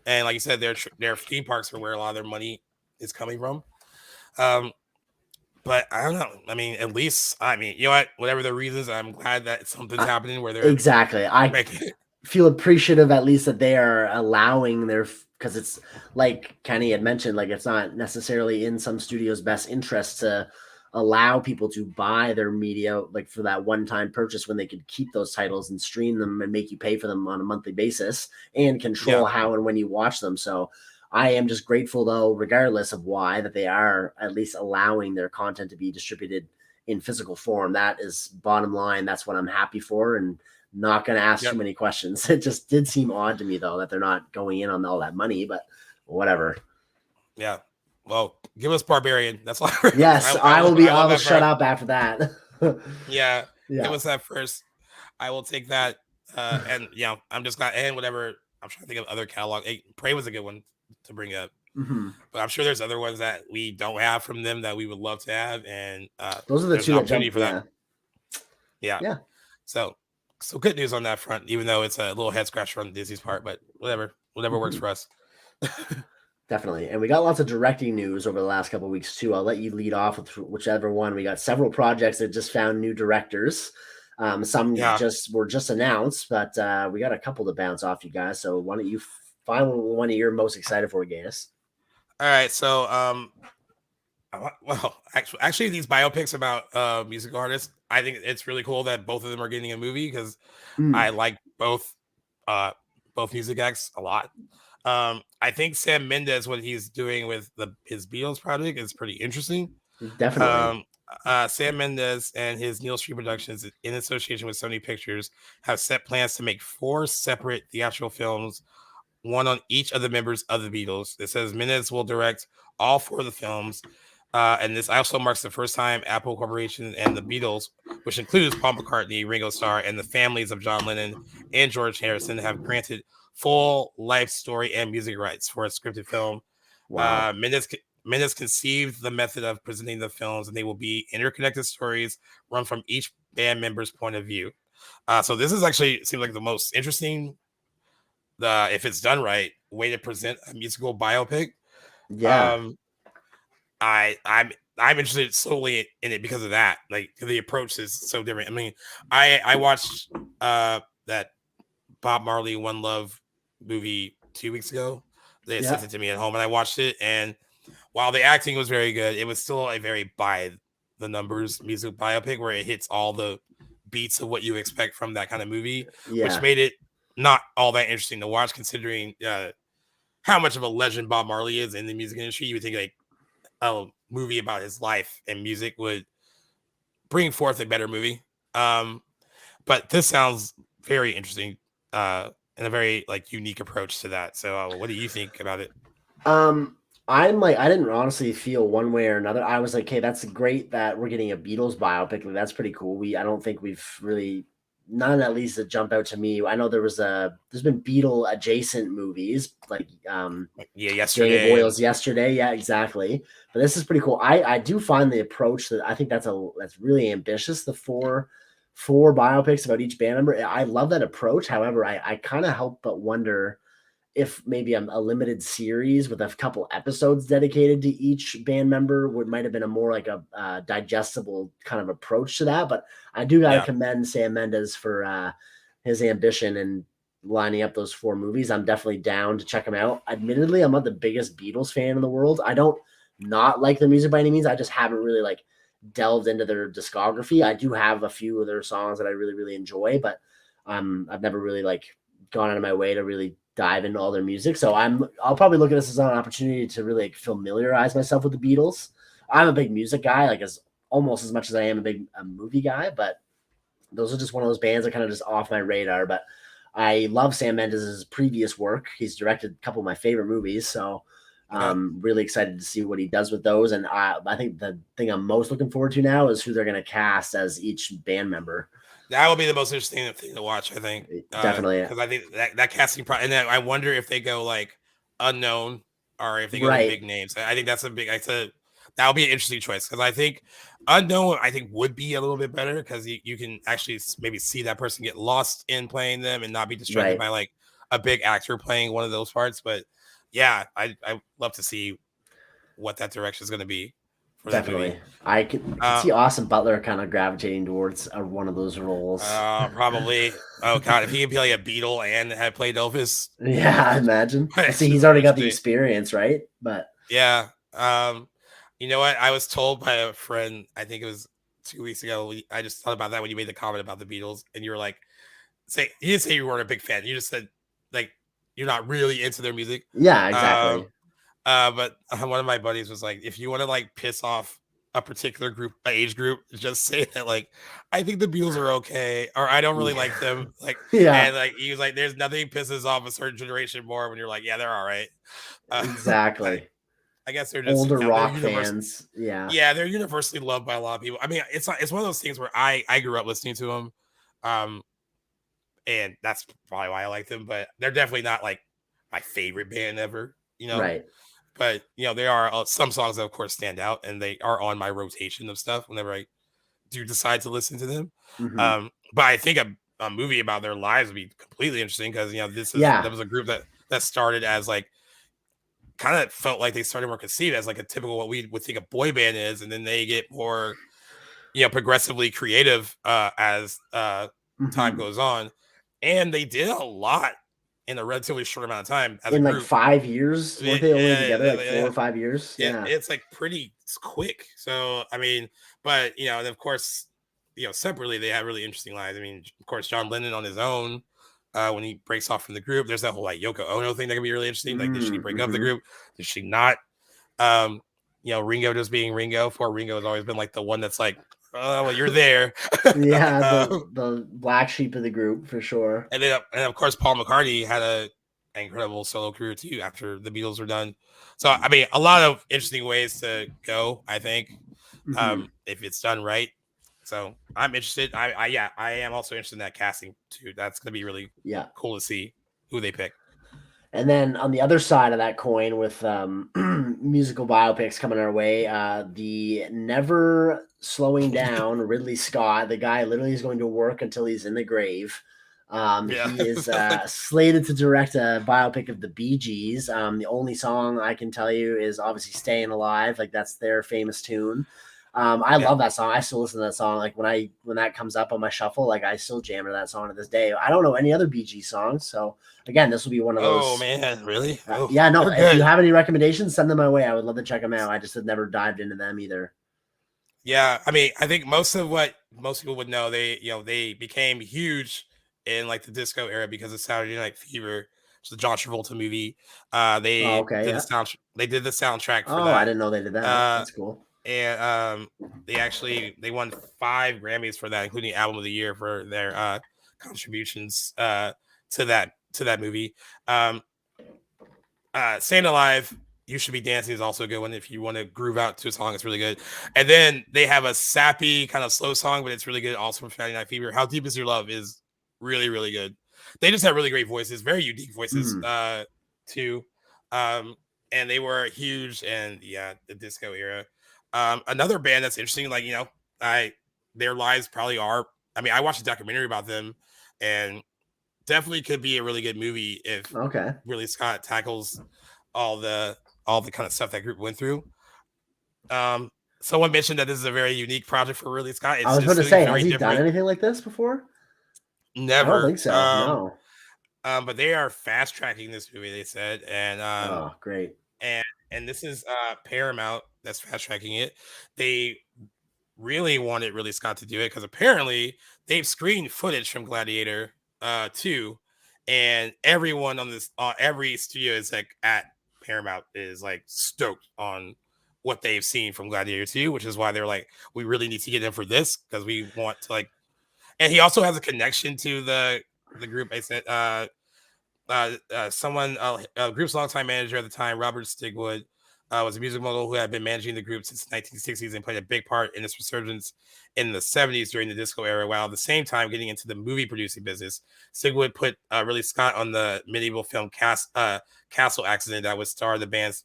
And like you said, their theme parks are where a lot of their money is coming from. But I don't know. I mean, at least, you know what? Whatever the reasons, I'm glad that something's happening where they're exactly. I feel appreciative at least that they are allowing because it's like Kenny had mentioned, like it's not necessarily in some studio's best interest to allow people to buy their media like for that one-time purchase when they could keep those titles and stream them and make you pay for them on a monthly basis and control how and when you watch them. So I am just grateful though, regardless of why, that they are at least allowing their content to be distributed in physical form. That is bottom line. That's what I'm happy for, and not going to ask too many questions. It just did seem odd to me though that they're not going in on all that money, but whatever. Yeah. Well, give us Barbarian. That's all. Yes, I will shut up after that. Yeah. Give us that first. I will take that. And I'm just glad. And whatever. I'm trying to think of other catalog. Prey was a good one to bring up. But I'm sure there's other ones that we don't have from them that we would love to have. And those are the two opportunity for that. Yeah. So good news on that front, even though it's a little head scratcher on Disney's part, but whatever works for us. Definitely. And we got lots of directing news over the last couple of weeks too. I'll let you lead off with whichever one. We got several projects that just found new directors. Some were just announced, but we got a couple to bounce off you guys. So why don't you find one you're most excited for, Gaius? All right. So, well, actually, these biopics about music artists, I think it's really cool that both of them are getting a movie because I like both music acts a lot. I think Sam Mendes, what he's doing with his Beatles project is pretty interesting. Definitely. Sam Mendes and his Neil Street Productions, in association with Sony Pictures, have set plans to make 4 separate theatrical films, one on each of the members of the Beatles. It says Mendes will direct all 4 of the films. And this also marks the first time Apple Corporation and the Beatles, which includes Paul McCartney, Ringo Starr, and the families of John Lennon and George Harrison, have granted full life story and music rights for a scripted film. Wow. Mendes conceived the method of presenting the films, and they will be interconnected stories run from each band member's point of view. So this is actually seems like the most interesting, if it's done right, way to present a musical biopic. Yeah. I'm interested solely in it because of that. Like the approach is so different. I mean, I watched that Bob Marley One Love movie 2 weeks ago. They sent it to me at home and I watched it, and while the acting was very good, it was still a very by the numbers music biopic where it hits all the beats of what you expect from that kind of movie, which made it not all that interesting to watch, considering how much of a legend Bob Marley is in the music industry. You would think like a movie about his life and music would bring forth a better movie. But this sounds very interesting and a very like unique approach to that. So what do you think about it? I'm like, I didn't honestly feel one way or another. I was like, hey, that's great that we're getting a Beatles biopic. Like, that's pretty cool. I don't think we've really, none at least that jump out to me. I know there's been Beatle adjacent movies like Yesterday. Danny Boyle's Yesterday. Yeah, exactly. But this is pretty cool. I do find the approach that I think that's really ambitious. The four biopics about each band member. I love that approach. However, I kind of help but wonder if maybe a limited series with a couple episodes dedicated to each band member might have been a more like a digestible kind of approach to that. But I do got to commend Sam Mendes for his ambition and lining up those 4 movies. I'm definitely down to check them out. Admittedly, I'm not the biggest Beatles fan in the world. I don't not like their music by any means. I just haven't really like delved into their discography. I do have a few of their songs that I really, really enjoy, but I've never really like gone out of my way to really dive into all their music. So I'll probably look at this as an opportunity to really like familiarize myself with the Beatles. I'm a big music guy, like almost as much as I am a movie guy, but those are just one of those bands that kind of just off my radar. But I love Sam Mendes' previous work. He's directed a couple of my favorite movies, so I'm really excited to see what he does with those. And I think the thing I'm most looking forward to now is who they're going to cast as each band member. That will be the most interesting thing to watch, I think. Definitely. Because I think that casting and then I wonder if they go like unknown or if they go with big names. I think that's that'll be an interesting choice, because I think unknown would be a little bit better, because you can actually maybe see that person get lost in playing them and not be distracted by like a big actor playing one of those parts. But yeah, I love to see what that direction is going to be. Definitely. I can see Austin Butler kind of gravitating towards one of those roles. Probably. Oh God, if he could be like a Beatle and had played Elvis. Yeah, I imagine. See, he's already got the experience, right? But yeah. You know what? I was told by a friend, I think it was 2 weeks ago. I just thought about that when you made the comment about the Beatles, and you were like, you didn't say you weren't a big fan. You just said like you're not really into their music. Yeah, exactly. But one of my buddies was like, if you want to like piss off a particular age group, just say that like I think the Beatles are okay, or I don't really like them. Like, and like he was like, there's nothing pisses off a certain generation more when you're like, yeah, they're all right. Exactly. I guess they're just older rock fans. Yeah, they're universally loved by a lot of people. I mean, it's one of those things where I grew up listening to them, and that's probably why I like them. But they're definitely not like my favorite band ever, Right. But there are some songs that of course stand out, and they are on my rotation of stuff whenever I do decide to listen to them. Mm-hmm. But I think a movie about their lives would be completely interesting, because that was a group that started as like, kind of felt like they started more conceived as like a typical what we would think a boy band is, and then they get more progressively creative as time goes on, and they did a lot in a relatively short amount of time as in a like 5 years. Weren't they only together like 4 or 5 years? Yeah, it's like pretty quick. So I mean, but and of course, separately they have really interesting lives. I mean, of course, John Lennon on his own, when he breaks off from the group, there's that whole like Yoko Ono thing that can be really interesting. Like, did she break up the group? Did she not? Ringo just being Ringo. Poor Ringo has always been like the one that's like, oh, well, you're there. Yeah, the black sheep of the group for sure. And then, of course, Paul McCartney had an incredible solo career too after the Beatles were done. So I mean, a lot of interesting ways to go, I think, if it's done right. So I'm interested. I am also interested in that casting too. That's gonna be really cool to see who they pick. And then on the other side of that coin, with musical biopics coming our way, the never slowing down Ridley Scott, the guy literally is going to work until he's in the grave. He is slated to direct a biopic of the Bee Gees. The only song I can tell you is obviously "Staying Alive," like that's their famous tune. I love that song. I still listen to that song. Like when that comes up on my shuffle, like I still jam to that song to this day. I don't know any other Bee Gees songs, so again, this will be one of those. Oh man, really? Yeah, no. If you have any recommendations, send them my way. I would love to check them out. I just had never dived into them either. Yeah, I mean, I think most of what most people would know, they became huge in like the disco era because of Saturday Night Fever, which is the John Travolta movie. They did the soundtrack for that. I didn't know they did that. That's cool. And they won 5 Grammys for that, including Album of the Year for their contributions to that movie. Staying Alive, You Should Be Dancing is also a good one if you want to groove out to a song. It's really good. And then they have a sappy kind of slow song, but it's really good also from Saturday Night Fever. How Deep Is Your Love is really, really good. They just have really great voices, very unique voices too. And they were huge in the disco era. Another band that's interesting, like their lives probably are. I mean, I watched a documentary about them, and definitely could be a really good movie if Ridley Scott tackles all the kind of stuff that group went through. Someone mentioned that this is a very unique project for Ridley Scott. I was going to say, has he done anything like this before? Never. I don't think so. No. But they are fast tracking this movie, they said, and great. And this is Paramount that's fast tracking it. They really wanted Ridley Scott to do it because apparently they've screened footage from Gladiator 2, and everyone on this every studio is like at Paramount is like stoked on what they've seen from Gladiator 2, which is why they're like, we really need to get him for this because we want to like. And he also has a connection to the group. I said group's longtime manager at the time, Robert Stigwood, was a music mogul who had been managing the group since the 1960s and played a big part in its resurgence in the 70s during the disco era, while at the same time getting into the movie producing business. Stigwood put Ridley Scott on the medieval film Castle Accident that would star the band's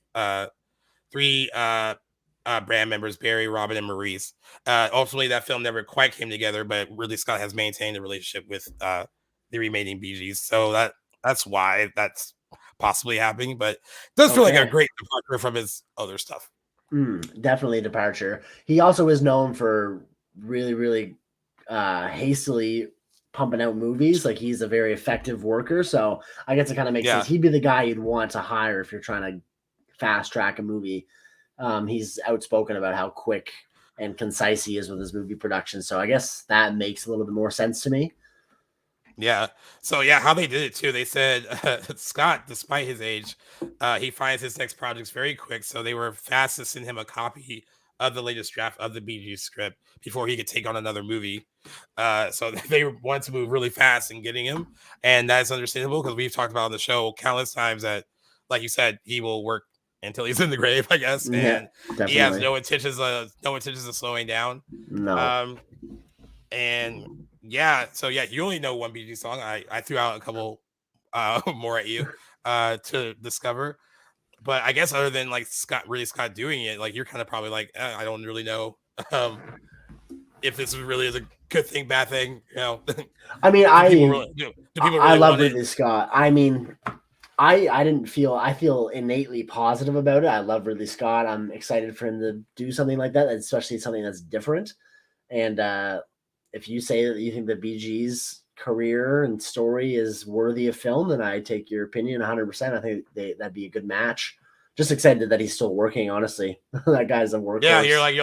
three band members, Barry, Robin, and Maurice. Ultimately, that film never quite came together, but Ridley Scott has maintained a relationship with the remaining Bee Gees. So that's why that's possibly happening, but it does feel like a great departure from his other stuff. Definitely a departure. He also is known for really, really hastily pumping out movies. Like, he's a very effective worker. So I guess it kind of makes sense. He'd be the guy you'd want to hire if you're trying to fast track a movie. He's outspoken about how quick and concise he is with his movie production. So I guess that makes a little bit more sense to me. Yeah. So how they did it too. They said Scott, despite his age, he finds his next projects very quick. So they were fast to send him a copy of the latest draft of the Bee Gees script before he could take on another movie. So they wanted to move really fast in getting him, and that's understandable because we've talked about on the show countless times that, like you said, he will work until he's in the grave, I guess, and he has no intentions of slowing down. No. And so you only know one Bee Gees song. I threw out a couple more at you to discover, but I guess other than like Ridley Scott doing it, like you're kind of probably like, I don't really know if this really is a good thing, bad thing. You know, I mean, I love Ridley Scott. I mean, I feel innately positive about it. I love Ridley Scott. I'm excited for him to do something like that, especially something that's different. And if you say that you think the Bee Gees' career and story is worthy of film, then I take your opinion 100%. I think that'd be a good match. Just excited that he's still working, honestly. That guy's a workhorse. Yeah, you're like,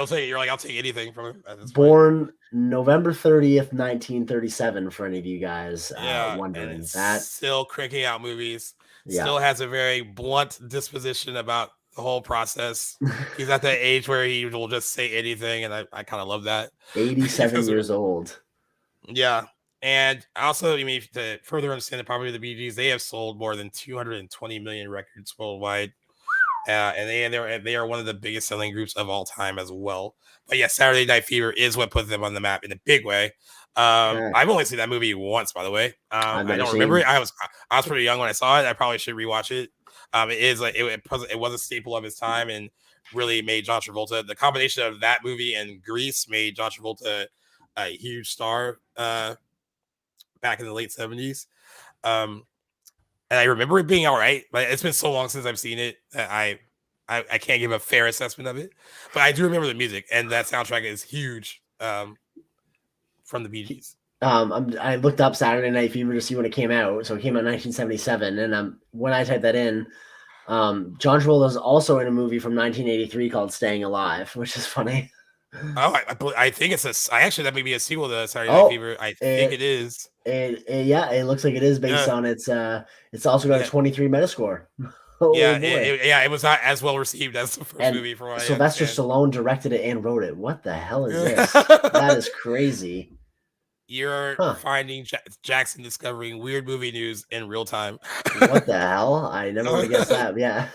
I'll take anything from him. Born November 30th, 1937, for any of you guys wondering. And that still cranking out movies. Still has a very blunt disposition about the whole process. He's at that age where he will just say anything, and I kind of love that. 87 years old. Yeah. And also, I mean, to further understand the property of the Bee Gees, they have sold more than 220 million records worldwide. And they are one of the biggest selling groups of all time as well. But yeah, Saturday Night Fever is what put them on the map in a big way. I've only seen that movie once, by the way. I don't remember it. I was pretty young when I saw it. I probably should rewatch it. It was a staple of its time and really made John Travolta. The combination of that movie and Grease made John Travolta a huge star back in the late 70s. And I remember it being all right, but it's been so long since I've seen it that I can't give a fair assessment of it. But I do remember the music, and that soundtrack is huge from the Bee Gees. I looked up Saturday Night Fever to see when it came out. So it came out in 1977, and when I typed that in, John Travolta is also in a movie from 1983 called Staying Alive, which is funny. Oh, I think I actually that may be a sequel to Saturday Night Fever. I think it is. It looks like it is based on it's also got a 23 Metascore. It was not as well received as the first movie. For what Sylvester Stallone directed it and wrote it. What the hell is this? That is crazy. You're finding Jackson discovering weird movie news in real time. What the hell? I never would have guessed that. Yeah.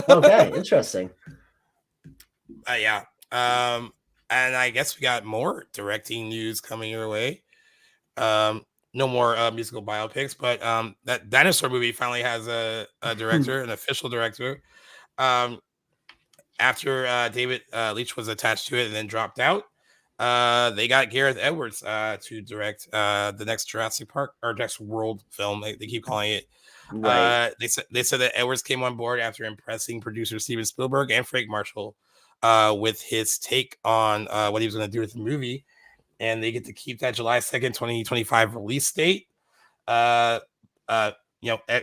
Okay, interesting. And I guess we got more directing news coming your way. No more musical biopics, but that dinosaur movie finally has a director, an official director. After David Leitch was attached to it and then dropped out, they got Gareth Edwards to direct the next Jurassic Park or next World film. They keep calling it. Right. They said that Edwards came on board after impressing producer Steven Spielberg and Frank Marshall with his take on what he was going to do with the movie. And they get to keep that July 2nd, 2025 release date.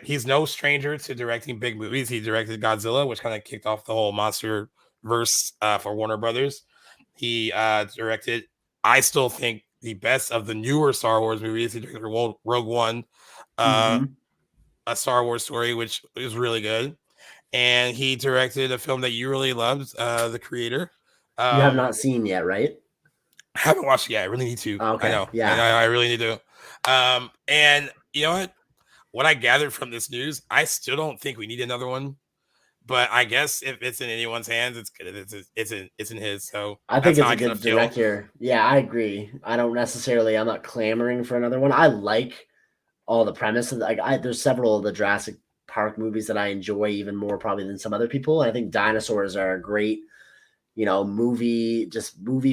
He's no stranger to directing big movies. He directed Godzilla, which kind of kicked off the whole monster verse for Warner Brothers. He directed, I still think, the best of the newer Star Wars movies. He directed Rogue One, a Star Wars story, which is really good. and he directed a film that you really loved, The Creator. You have not seen yet, right? I haven't watched it yet. I really need to. Okay, I know. yeah. I really need to. And you know what I gathered from this news, I still don't think we need another one. But I guess if it's in anyone's hands, it's good. It's in his. So I think that's how it's a I kind good of feel. director. Yeah, I agree. I'm not clamoring for another one. I like all the premises. There's several of the Jurassic Park movies that I enjoy even more probably than some other people. I think dinosaurs are a great, movie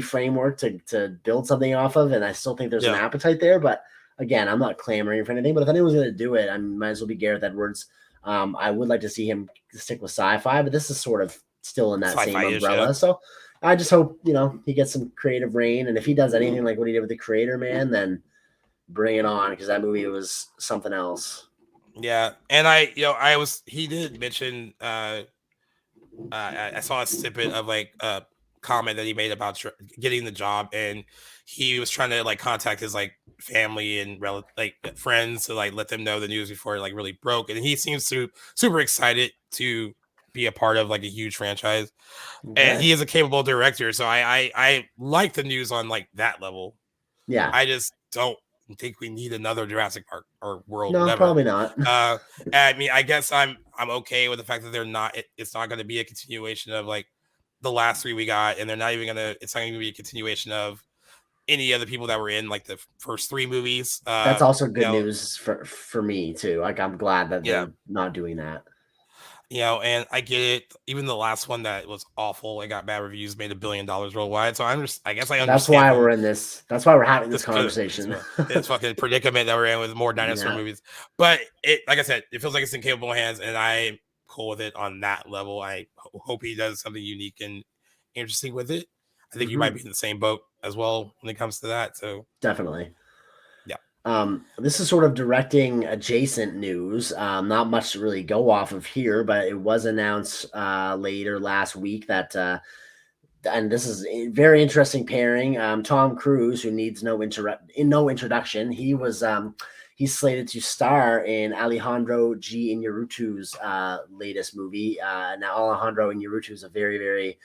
framework to build something off of. And I still think there's an appetite there. But again, I'm not clamoring for anything. But if anyone's going to do it, I might as well be Gareth Edwards. I would like to see him stick with sci-fi, but this is sort of still in that same umbrella. So I just hope, he gets some creative reign. And if he does anything like what he did with The Creator, man, then bring it on, because that movie was something else. Yeah. And he did mention, I saw a snippet of like a comment that he made about getting the job, and he was trying to like contact his like family and friends to like let them know the news before it like really broke. And he seems super excited to be a part of like a huge franchise. Okay. And he is a capable director, so I like the news on like that level. Yeah, I just don't think we need another Jurassic Park or World. No, whatever. Probably not. I mean, I guess I'm okay with the fact that it's not going to be a continuation of like the last three we got, and it's not going to be a continuation of any other people that were in like the first three movies. That's also good news for me too. Like, I'm glad that they're not doing that. And I get it. Even the last one that was awful, it got bad reviews, made $1 billion worldwide. So I guess I understand. That's why we're in this. That's why we're having this conversation. It's fucking predicament that we're in with more dinosaur movies. But like I said, it feels like it's in capable hands, and I'm cool with it on that level. I hope he does something unique and interesting with it. I think you might be in the same boat as well when it comes to that. So definitely. This is sort of directing adjacent news. Not much to really go off of here, but it was announced later last week that, and this is a very interesting pairing. Tom Cruise, who needs no introduction, he's slated to star in Alejandro G. Inarritu's latest movie. Now, Alejandro Inarritu is a very, very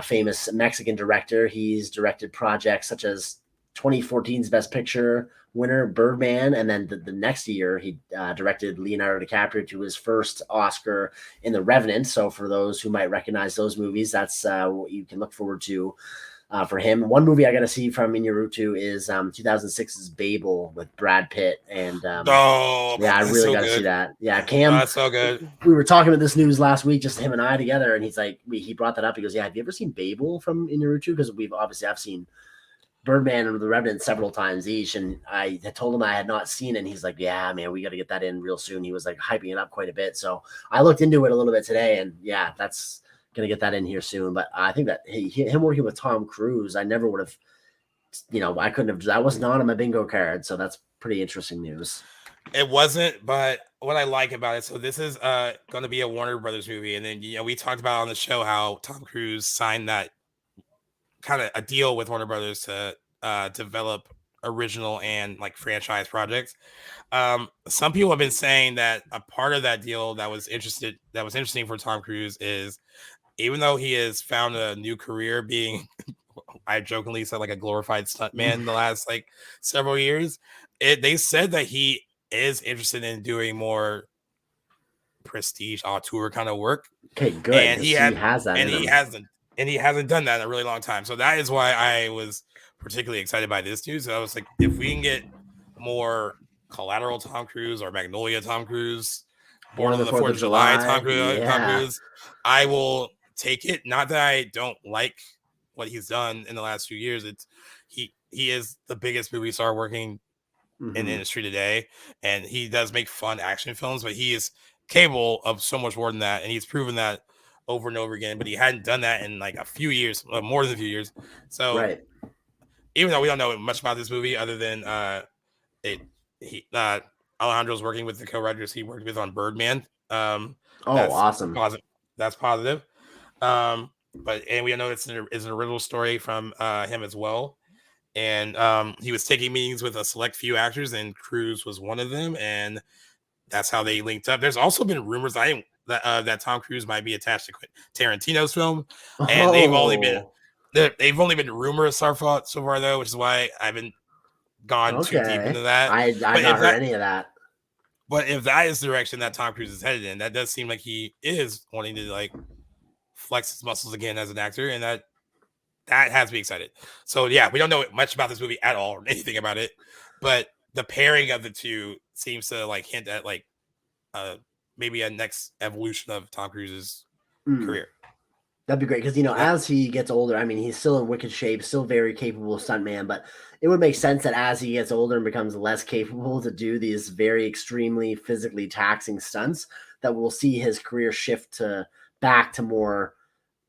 famous Mexican director. He's directed projects such as 2014's Best Picture winner Birdman, and then the next year he directed Leonardo DiCaprio to his first Oscar in The Revenant. So for those who might recognize those movies, that's what you can look forward to for him. One movie I got to see from Inarritu is 2006's Babel with Brad Pitt, and I really got to see that. Yeah, Cam, that's so good. We were talking about this news last week, just him and I together, and he's like, he brought that up. He goes, "Yeah, have you ever seen Babel from Inarritu?" Because I've seen Birdman and The Revenant several times each, and I had told him I had not seen it, and he's like, "Yeah, man, we got to get that in real soon." He was like hyping it up quite a bit, so I looked into it a little bit today, and yeah, that's gonna get that in here soon. But I think that him working with Tom Cruise, I never would have, I couldn't have. That wasn't on my bingo card, so that's pretty interesting news. It wasn't, but what I like about it, so this is going to be a Warner Brothers movie, and then we talked about on the show how Tom Cruise signed that kind of a deal with Warner Brothers to develop original and like franchise projects. Some people have been saying that a part of that deal that was interesting for Tom Cruise is, even though he has found a new career being, I jokingly said, like a glorified stuntman the last like several years, they said that he is interested in doing more prestige auteur kind of work. Okay, good. And he has that, and he hasn't done that in a really long time. So that is why I was particularly excited by this news. So I was like, if we can get more Collateral Tom Cruise or Magnolia Tom Cruise, Born on the 4th of July Tom Cruise, I will take it. Not that I don't like what he's done in the last few years. He is the biggest movie star working in the industry today, and he does make fun action films, but he is capable of so much more than that, and he's proven that over and over again. But he hadn't done that in like a few years, more than a few years. So even though we don't know much about this movie other than Alejandro's working with the co-writers he worked with on Birdman. Awesome. That's positive. But we know it's an original story from him as well. And he was taking meetings with a select few actors, and Cruise was one of them, and that's how they linked up. There's also been rumors, I didn't that Tom Cruise might be attached to Tarantino's film, and they've only been rumors so far though, which is why I haven't gone too deep into that. I've not heard any of that. But if that is the direction that Tom Cruise is headed in, that does seem like he is wanting to like flex his muscles again as an actor, and that has me excited. So yeah, we don't know much about this movie at all or anything about it, but the pairing of the two seems to like hint at like maybe a next evolution of Tom Cruise's career. That'd be great because, you know, as he gets older, I mean, he's still in wicked shape, still very capable stuntman, but it would make sense that as he gets older and becomes less capable to do these very extremely physically taxing stunts, that we'll see his career shift back to more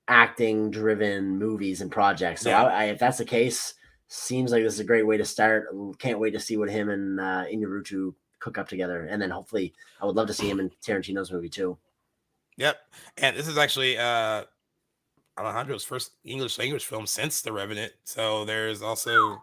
acting-driven movies and projects. So if that's the case, seems like this is a great way to start. Can't wait to see what him and Inarritu cook up together, and then hopefully, I would love to see him in Tarantino's movie too. Yep, and this is actually Alejandro's first English language film since The Revenant. So there's also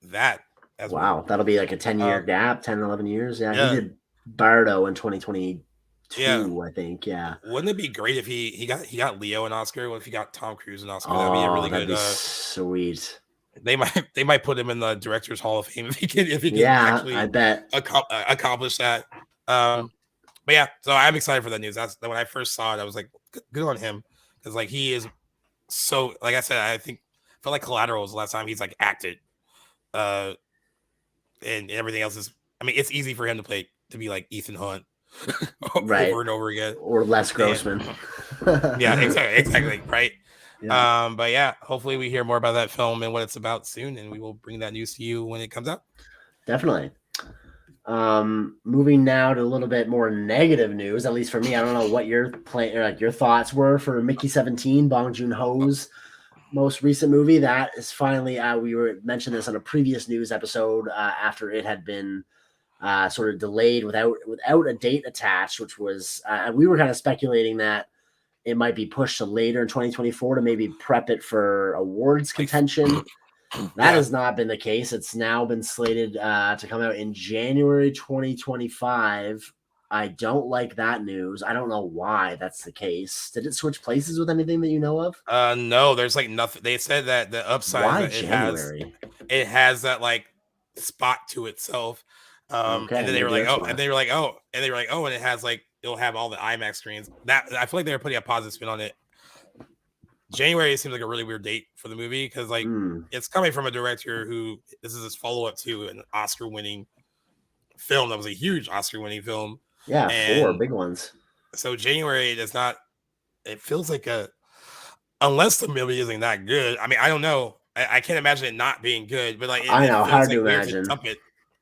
that as well. That'll be like a 10-year gap, 10, 11 years. Yeah, he did Bardo in 2022, I think. Yeah. Wouldn't it be great if he got Leo an Oscar? What if he got Tom Cruise an Oscar? That'd be a really good. Sweet. They might put him in the Directors Hall of Fame if he can actually I bet accomplish that. But yeah, so I'm excited for that news. That's when I first saw it, I was like, good on him, because like he is so, like I said, I felt like Collateral was the last time he's like acted, and everything else is. I mean, it's easy for him to be like Ethan Hunt, right, over and over again, or Les Grossman. Yeah, exactly, right. Yeah. But yeah, hopefully we hear more about that film and what it's about soon, and we will bring that news to you when it comes out. Definitely. Moving now to a little bit more negative news, at least for me. I don't know what your thoughts were for Mickey 17, Bong Joon-ho's most recent movie. That is finally, we mentioned this on a previous news episode after it had been sort of delayed without a date attached, which was we were kind of speculating that it might be pushed to later in 2024 to maybe prep it for awards contention. That has not been the case. It's now been slated to come out in January 2025. I don't like that news. I don't know why that's the case. Did it switch places with anything that you know of? No, there's like nothing. They said that the upside why that it has that like spot to itself. And then they were like, and it has like, it'll have all the IMAX screens. That I feel like they were putting a positive spin on it. January seems like a really weird date for the movie because like it's coming from a director who this is his follow-up to an Oscar-winning film that was a huge Oscar-winning film. Yeah, 4 big ones. So January does not. It feels like unless the movie isn't that good. I mean, I don't know. I can't imagine it not being good, but like I know, hard to imagine.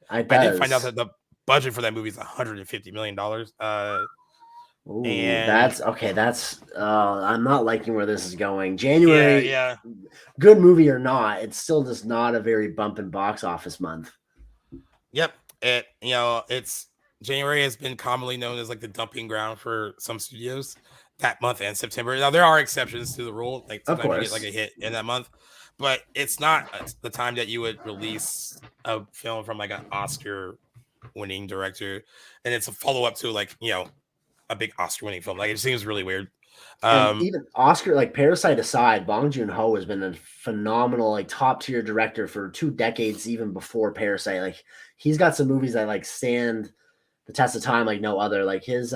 I did find out that the budget for that movie is $150 million. That's okay. That's I'm not liking where this is going. January, yeah. Good movie or not, it's still just not a very bumping box office month. Yep, it's January has been commonly known as like the dumping ground for some studios that month and September. Now there are exceptions to the rule, like sometimes you get like a hit in that month, but it's not the time that you would release a film from like an Oscar-winning director, and it's a follow-up to like a big Oscar-winning film. Like it seems really weird. And even Oscar, like Parasite aside, Bong Joon-ho has been a phenomenal, like top-tier director for 2 decades, even before Parasite. Like he's got some movies that like stand the test of time like no other. Like his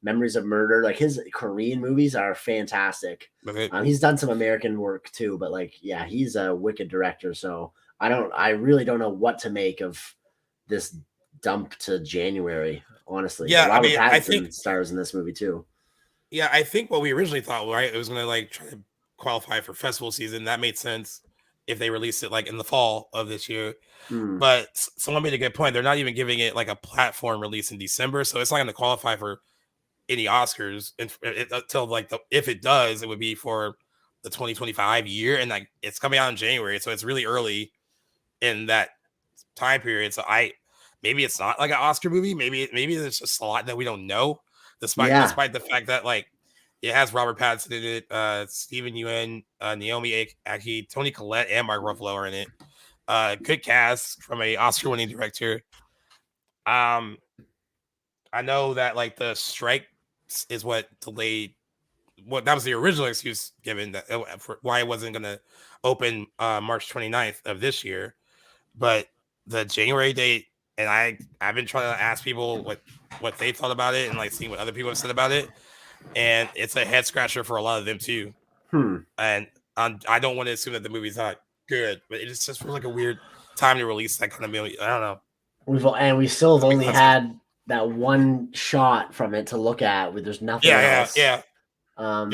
Memories of Murder, like his Korean movies are fantastic. He's done some American work too, but like he's a wicked director. So I really don't know what to make of this dump to January. Honestly, Robert Pattinson stars in this movie too. Yeah, I think what we originally thought, right, it was going to like try to qualify for festival season. That made sense if they released it like in the fall of this year. But someone made a good point. They're not even giving it like a platform release in December, so it's not going to qualify for any Oscars until like if it does, it would be for the 2025 year, and like it's coming out in January, so it's really early in that time period. So maybe it's not like an Oscar movie. Maybe there's just a lot that we don't know. Despite the fact that like it has Robert Pattinson in it, Steven Yeun, Naomi Aki, Toni Collette, and Mark Ruffalo are in it. Good cast from a Oscar-winning director. I know that like the strike is what delayed. What that was the original excuse given that for why it wasn't going to open March 29th of this year, but the January date, and I've been trying to ask people what they thought about it and like seeing what other people have said about it, and it's a head scratcher for a lot of them too. And I don't want to assume that the movie's not good, but it just feels like a weird time to release that kind of movie. I don't know. We still have only had that one shot from it to look at. Where there's nothing else. I'm on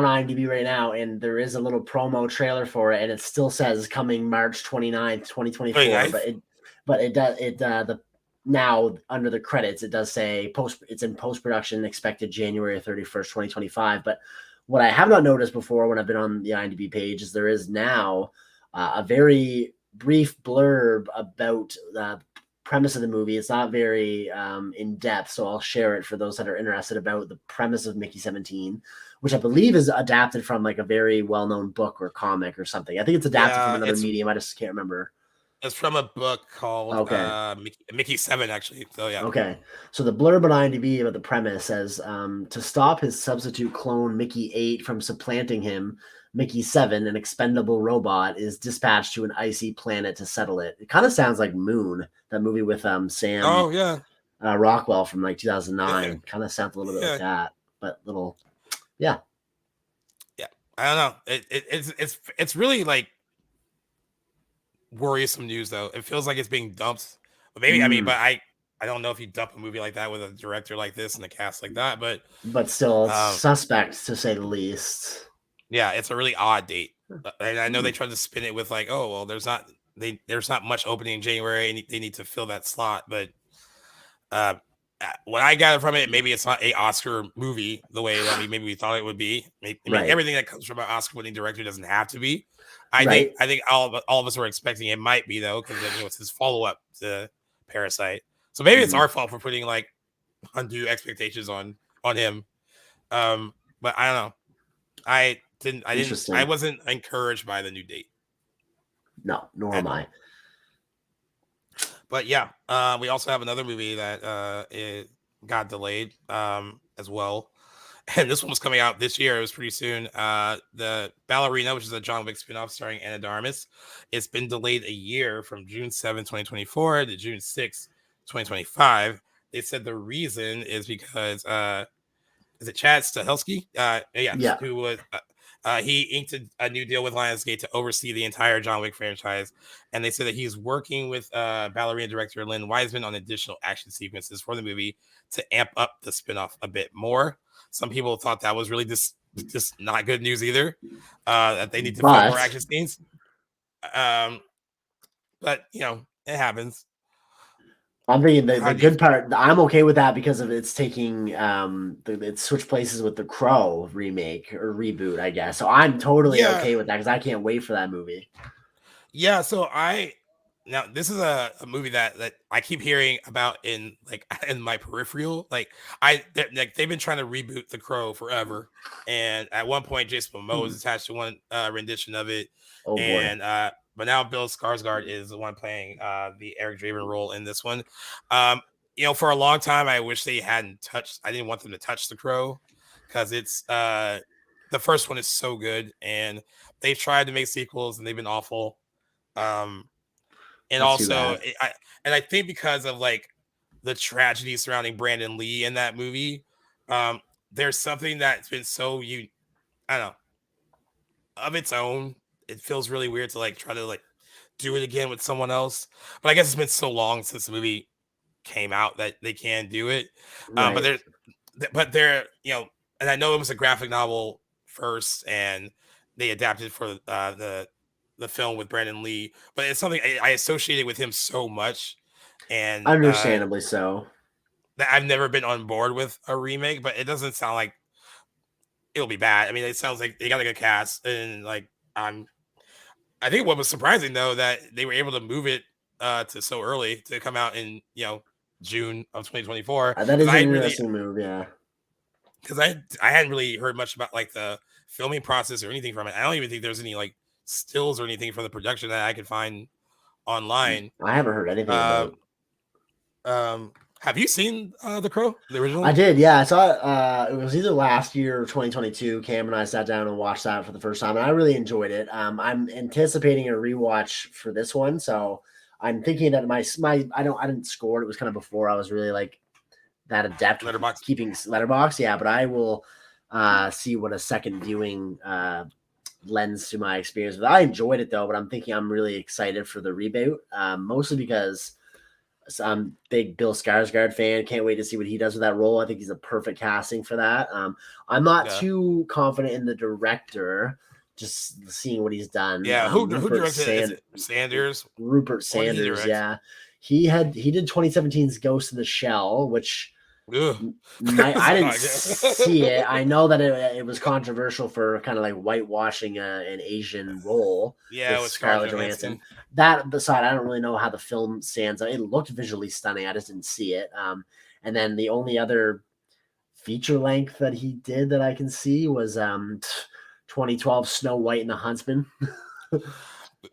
IMDb right now, and there is a little promo trailer for it, and it still says coming March 29th, 2024. Nice. But it does now under the credits it does say it's in post-production, expected January 31st, 2025. But what I have not noticed before when I've been on the IMDb page is there is now a very brief blurb about the premise of the movie. It's not very in depth, so I'll share it for those that are interested about the premise of Mickey 17, which I believe is adapted from like a very well-known book or comic or something. I think it's adapted from another medium. I just can't remember. It's from a book called Mickey 7, actually. So yeah. Okay. So the blurb on IMDb about the premise says to stop his substitute clone Mickey 8 from supplanting him, Mickey 7, an expendable robot, is dispatched to an icy planet to settle it. It kind of sounds like Moon, that movie with Sam Rockwell from like 2009. Yeah. Kind of sounds a little bit like that, but yeah. I don't know. It's really like worrisome news though. It feels like it's being dumped. But maybe I don't know if you dump a movie like that with a director like this and a cast like that, but still suspect to say the least. Yeah, it's a really odd date. And I know they tried to spin it with like, oh well, there's not much opening in January and they need to fill that slot. But what I gather from it, maybe it's not a Oscar movie the way that maybe we thought it would be. Everything that comes from an Oscar-winning director doesn't have to be. I think all of us were expecting it might be though, because it's his follow-up to Parasite. So maybe it's our fault for putting like undue expectations on him. But I don't know. I wasn't encouraged by the new date. No, nor am I. But yeah, we also have another movie that it got delayed as well. And this one was coming out this year. It was pretty soon. The Ballerina, which is a John Wick spinoff starring Ana de Armas, it's been delayed a year from June 7, 2024 to June 6, 2025. They said the reason is because is it Chad Stahelski? Who was he inked a new deal with Lionsgate to oversee the entire John Wick franchise, and they said that he's working with Ballerina director Lynn Wiseman on additional action sequences for the movie to amp up the spinoff a bit more. Some people thought that was really just not good news either. That they need to film more action scenes. But it happens. I'm thinking the good part. I'm okay with that because of it's taking it switched places with the Crow remake or reboot, I guess. So I'm totally okay with that because I can't wait for that movie. Yeah. So now this is a movie that I keep hearing about in my peripheral. They've been trying to reboot The Crow forever, and at one point Jason Momoa was attached to one rendition of it, but now Bill Skarsgård is the one playing the Eric Draven role in this one. For a long time I wish they hadn't touched. I didn't want them to touch The Crow because it's the first one is so good, and they've tried to make sequels and they've been awful. And also, I think because of the tragedy surrounding Brandon Lee in that movie, there's something that's been so I don't know, of its own. It feels really weird to try to do it again with someone else. But I guess it's been so long since the movie came out that they can do it. Right. But they're and I know it was a graphic novel first, and they adapted for the film with Brandon Lee, but it's something I associated with him so much, and understandably so. That I've never been on board with a remake, but it doesn't sound like it'll be bad. I mean, it sounds like they got a good cast, and I think what was surprising though that they were able to move it to so early to come out in June of 2024. That is an interesting move, yeah. Because I hadn't really heard much about the filming process or anything from it. I don't even think there's any stills or anything from the production that I could find online. I haven't heard anything about it. Have you seen The Crow, the original? I did, yeah. I saw it. It was either last year or 2022. Cam and I sat down and watched that for the first time, and I really enjoyed it. I'm anticipating a rewatch for this one, so I'm thinking that my I didn't score it. It was kind of before I was really like that adept with Letterboxd. keeping Letterboxd, yeah. But I will see what a second viewing lends to my experience. But I enjoyed it though. But I'm thinking I'm really excited for the reboot, mostly because. So I'm a big Bill Skarsgård fan. Can't wait to see what he does with that role. I think he's a perfect casting for that. I'm not too confident in the director, just seeing what he's done. Yeah, who directed it? Sanders? Rupert Sanders, yeah. He did 2017's Ghost in the Shell, which I didn't see it. I know that it was controversial for kind of like whitewashing an Asian role. Yeah, with Scarlett Johansson. That aside, I don't really know how the film stands out. It looked visually stunning. I just didn't see it. And then the only other feature length that he did that I can see was 2012 Snow White and the Huntsman.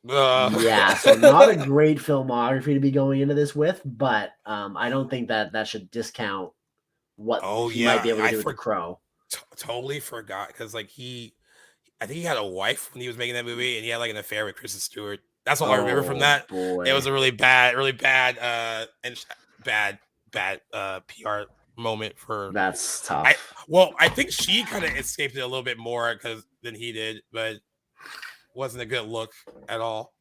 Yeah, so not a great filmography to be going into this with, but I don't think that should discount what he might be able to do with The Crow. Totally forgot because I think he had a wife when he was making that movie, and he had like an affair with Kristen Stewart. That's all I remember from that. Boy. It was a really bad PR moment for. That's tough. I think she kind of escaped it a little bit more than he did, but wasn't a good look at all.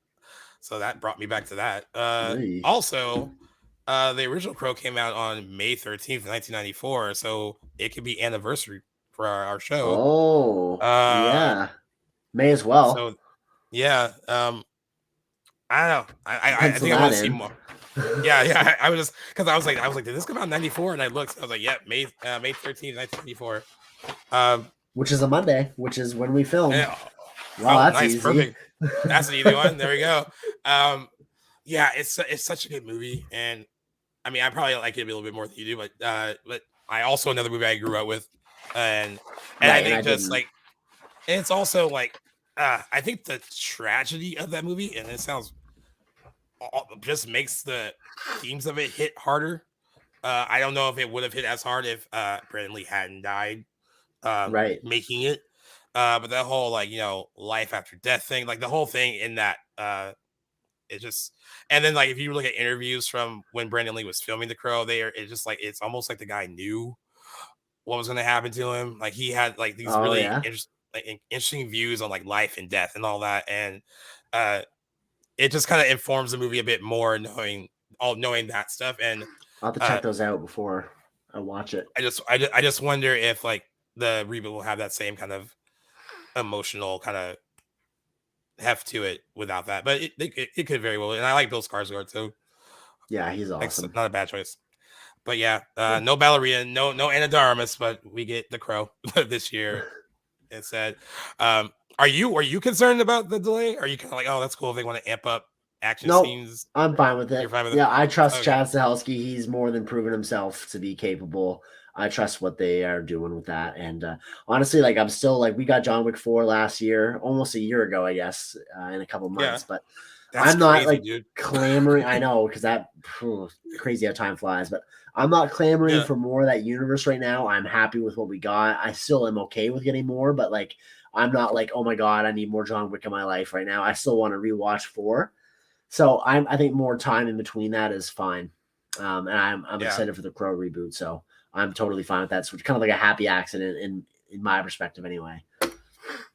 So that brought me back to that. Also, the original Crow came out on May 13th, 1994, so it could be anniversary for our show. Oh, yeah, may as well. So, yeah, I don't know. I think I want to see more. Yeah. I was just because I was like, did this come out in 94? And I looked, I was like, yeah, May 13th, 1994. Which is a Monday, which is when we film. Yeah. Wow, that's nice, easy. Perfect. That's an easy one. There we go. Yeah, it's such a good movie, and I mean, I probably like it a little bit more than you do, but I also another movie I grew up with, and I think just like, and it's also like, I think the tragedy of that movie, and it sounds just makes the themes of it hit harder. I don't know if it would have hit as hard if Brandon Lee hadn't died, making it. But that whole life after death thing, like the whole thing in that, it just, and then like if you look at interviews from when Brandon Lee was filming The Crow, it's just like it's almost like the guy knew what was going to happen to him. Like he had like these interesting views on like life and death and all that, and it just kind of informs the movie a bit more, knowing that stuff. And I'll have to check those out before I watch it. I just wonder if like the reboot will have that same kind of emotional kind of heft to it without that, but it could very well. And I like Bill Skarsgård too. Yeah, he's awesome. Not a bad choice. But yeah, no Ballerina, no Ana de Armas, but we get The Crow this year. It said, are you concerned about the delay? Are you kind of like, oh, that's cool if they want to amp up action scenes? I'm fine with it. You're fine with it? Yeah, I trust Chad Stahelski. He's more than proven himself to be capable. I trust what they are doing with that. And honestly, like I'm still like, we got John Wick 4 last year, almost a year ago, I guess, in a couple months. But I'm not clamoring. I know, because crazy how time flies. But I'm not clamoring for more of that universe right now. I'm happy with what we got. I still am okay with getting more, but like I'm not like, oh my God, I need more John Wick in my life right now. I still want to rewatch 4. So I think more time in between that is fine. And I'm excited for the Crow reboot. So I'm totally fine with that. So it's kind of like a happy accident in my perspective anyway.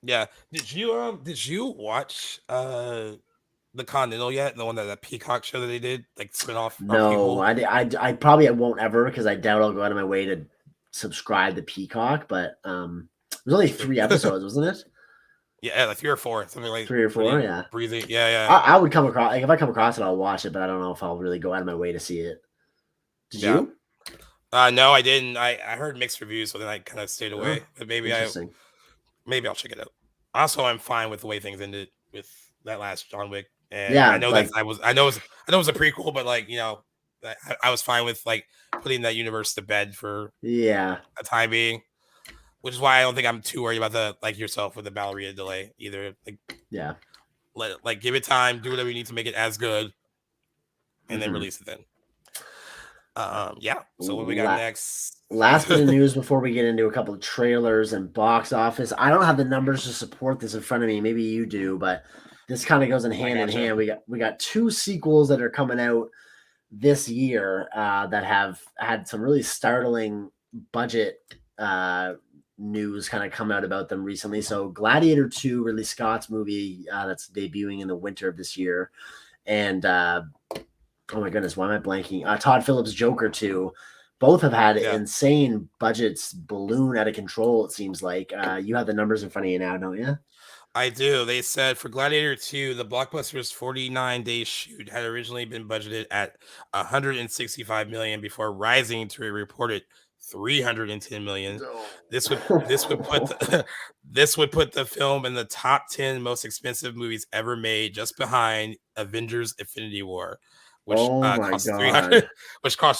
Yeah. Did you watch The Continental yet? The one that Peacock show that they did, like spinoff? No, I probably won't ever, because I doubt I'll go out of my way to subscribe to Peacock, but it was only 3 episodes, wasn't it? Yeah, like 3 or 4, something like 3 or 4, yeah. Breathing. Yeah. I would come across, like if I come across it, I'll watch it, but I don't know if I'll really go out of my way to see it. Did you? No, I didn't. I heard mixed reviews, so then I kind of stayed away. But maybe I'll check it out. Also, I'm fine with the way things ended with that last John Wick. And I know that I know it was a prequel, but like I was fine with like putting that universe to bed for a time being, which is why I don't think I'm too worried about the like yourself with the Ballerina delay either. Like give it time, do whatever you need to make it as good, and then release it then. Yeah. So what we got next? Last bit of news before we get into a couple of trailers and box office. I don't have the numbers to support this in front of me. Maybe you do, but this kind of goes in hand. We got 2 sequels that are coming out this year that have had some really startling budget news kind of come out about them recently. So Gladiator 2, Ridley Scott's movie that's debuting in the winter of this year, and oh my goodness, why am I blanking? Todd Phillips' Joker 2. Both have had insane budgets balloon out of control, it seems like. You have the numbers in front of you now, don't you? I do. They said for Gladiator 2, the blockbuster's 49-day shoot had originally been budgeted at $165 million before rising to a reported $310 million. No. This would put the film in the top 10 most expensive movies ever made, just behind Avengers: Infinity War, which cost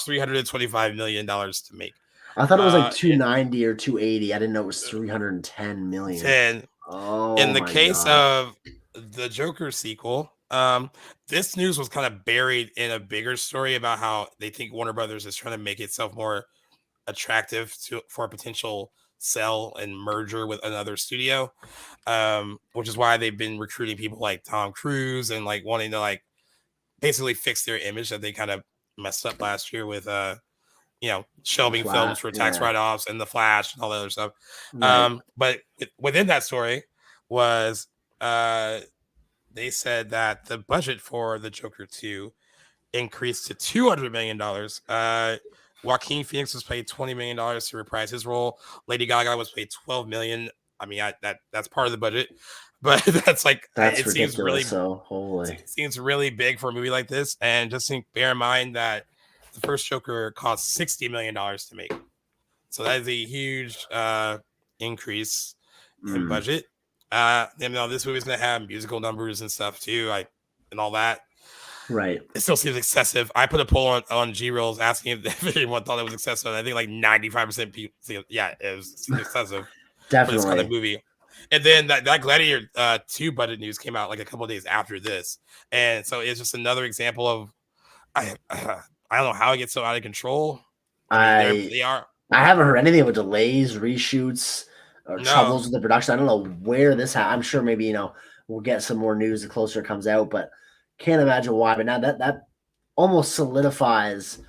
$325 million to make. I thought it was like 290 or 280. I didn't know it was 310 million. 10. Oh, in the case of the Joker sequel, this news was kind of buried in a bigger story about how they think Warner Brothers is trying to make itself more attractive for a potential sell and merger with another studio, which is why they've been recruiting people like Tom Cruise and like wanting to like basically fix their image that they kind of messed up last year with shelving films for tax write-offs and The Flash and all that other stuff. Right. But within that story was they said that the budget for the Joker 2 increased to $200 million. Joaquin Phoenix was paid $20 million to reprise his role. Lady Gaga was paid $12 million. I mean, that's part of the budget, but it seems really it seems really big for a movie like this. And just bear in mind that the first Joker cost $60 million to make, so that is a huge increase in budget. This movie is going to have musical numbers and stuff too, and all that. Right. It still seems excessive. I put a poll on G-Reels asking if anyone thought it was excessive, and I think like 95% people think, it was excessive. Definitely. For this kind of movie. And then that Gladiator 2 budget news came out like a couple of days after this, and so it's just another example of I don't know how it gets so out of control. They are. I haven't heard anything about delays, reshoots, or troubles with the production. I don't know where this happened. I'm sure maybe we'll get some more news the closer it comes out, but can't imagine why. But now that almost solidifies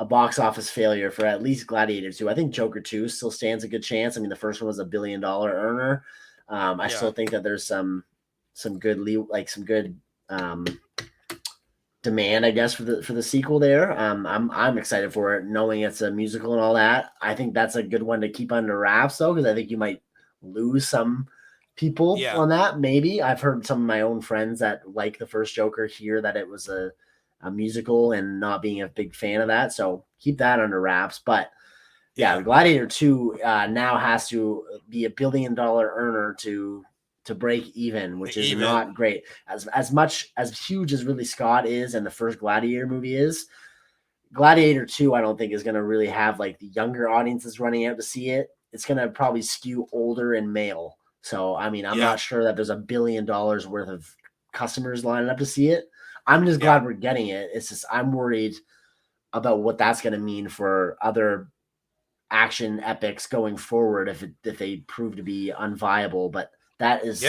a box office failure for at least Gladiator 2. I think Joker 2 still stands a good chance. I mean, the first one was $1 billion earner. I still think that there's some good demand, I guess, for the sequel there. I'm excited for it, knowing it's a musical and all that. I think that's a good one to keep under wraps, though, because I think you might lose some people on that. Maybe I've heard some of my own friends that like the first Joker hear that it was a musical and not being a big fan of that. So keep that under wraps. But Gladiator 2 now has to be $1 billion earner to break even, which is not great. As much as huge as Ridley Scott is and the first Gladiator movie is, Gladiator 2 I don't think is going to really have like the younger audiences running out to see it. It's going to probably skew older and male. So I mean, I'm not sure that there's $1 billion worth of customers lining up to see it. I'm just glad we're getting it. It's just I'm worried about what that's going to mean for other action epics going forward if they prove to be unviable. But that is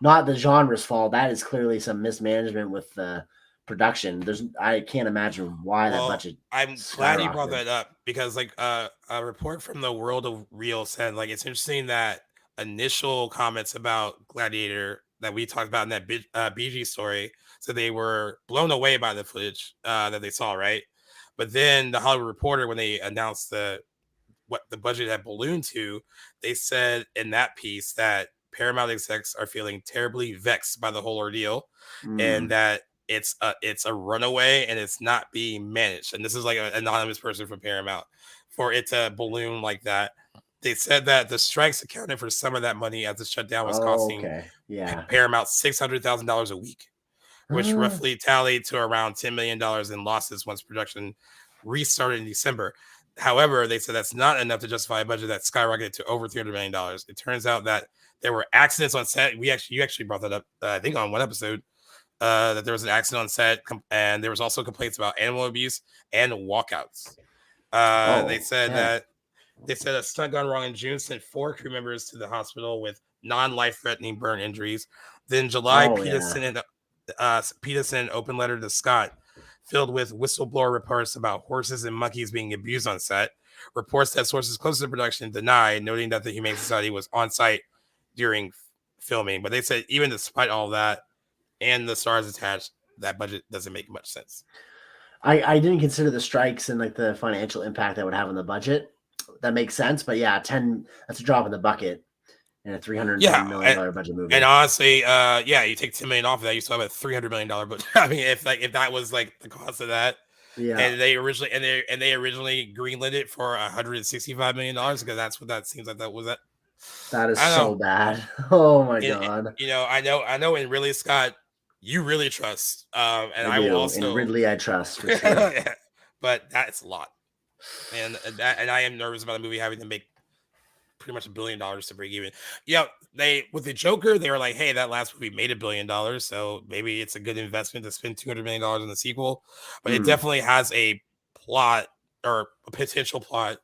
not the genre's fault. That is clearly some mismanagement with the production. I can't imagine why that budget. I'm glad you brought that up, because like a report from the World of Real said like it's interesting that initial comments about Gladiator that we talked about in that BG story, so they were blown away by the footage that they saw, right? But then the Hollywood Reporter, when they announced what the budget had ballooned to, they said in that piece that Paramount execs are feeling terribly vexed by the whole ordeal, and that it's a runaway and it's not being managed. And this is like an anonymous person from Paramount, for it to balloon like that. They said that the strikes accounted for some of that money, as the shutdown was costing Paramount $600,000 a week, which roughly tallied to around $10 million in losses once production restarted in December. However, they said that's not enough to justify a budget that skyrocketed to over $300 million. It turns out that there were accidents on set. You actually brought that up, I think, on one episode. that there was an accident on set, and there was also complaints about animal abuse and walkouts. They said a stunt gone wrong in June sent 4 crew members to the hospital with non-life-threatening burn injuries. Then July, PETA sent an open letter to Scott filled with whistleblower reports about horses and monkeys being abused on set. Reports that sources close to the production denied, noting that the Humane Society was on site during filming. But they said even despite all that and the stars attached, that budget doesn't make much sense. I didn't consider the strikes and like the financial impact that would have on the budget. That makes sense, but yeah, that's a drop in the bucket in a $310 million budget movie. And honestly, you take $10 million off of that, you still have a $300 million budget. I mean, if that was like the cost of that, and they originally greenlit it for $165 million because that's what that seems like that was. That is so bad. Oh my god. I know in Ridley Scott, you really trust. And I will also in Ridley I trust for sure. But that's a lot. And I am nervous about a movie having to make pretty much $1 billion to break even. With the Joker, they were like, hey, that last movie made $1 billion, so maybe it's a good investment to spend $200 million on the sequel. But it definitely has a plot or a potential plot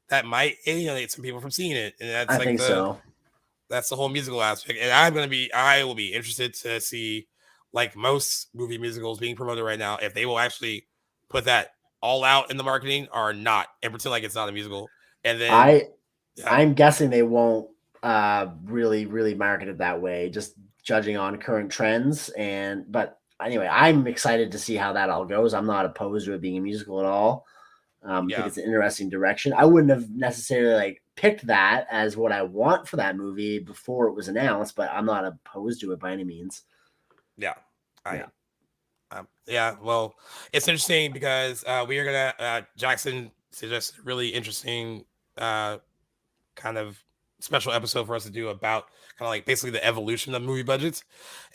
that might alienate some people from seeing it. And that's I think so. That's the whole musical aspect. And I will be interested to see, like most movie musicals being promoted right now, if they will actually put that all out in the marketing or not, and pretend like it's not a musical. And then I'm guessing they won't really market it that way, just judging on current trends. But anyway, I'm excited to see how that all goes. I'm not opposed to it being a musical at all. I think it's an interesting direction. I wouldn't have necessarily picked that as what I want for that movie before it was announced, but I'm not opposed to it by any means. Well, it's interesting because we are gonna Jackson suggested a really interesting kind of special episode for us to do about kind of like basically the evolution of movie budgets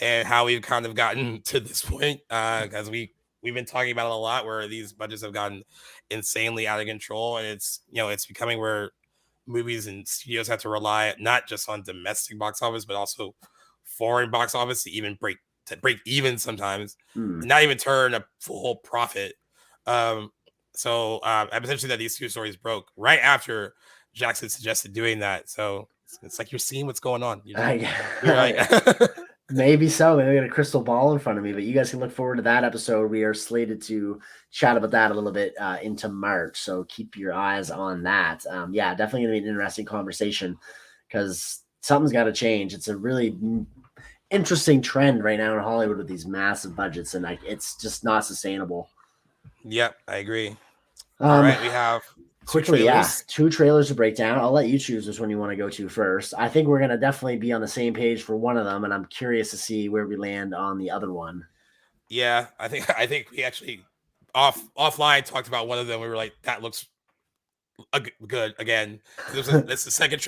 and how we've kind of gotten to this point, because we've been talking about it a lot, where these budgets have gotten insanely out of control, and it's becoming where movies and studios have to rely not just on domestic box office but also foreign box office to break even sometimes, not even turn a full profit. So potentially that these two stories broke right after Jackson suggested doing that. So it's like you're seeing what's going on. You're like, maybe so. Maybe I got a crystal ball in front of me, but you guys can look forward to that episode. We are slated to chat about that a little bit into March. So keep your eyes on that. Definitely going to be an interesting conversation because something's got to change. It's a really interesting trend right now in Hollywood with these massive budgets, and it's just not sustainable. Yep, I agree. All right, we have quickly, two trailers to break down. I'll let you choose which one you want to go to first. I think we're gonna definitely be on the same page for one of them, and I'm curious to see where we land on the other one. Yeah, I think we actually offline talked about one of them. We were like, that looks good again. It's the second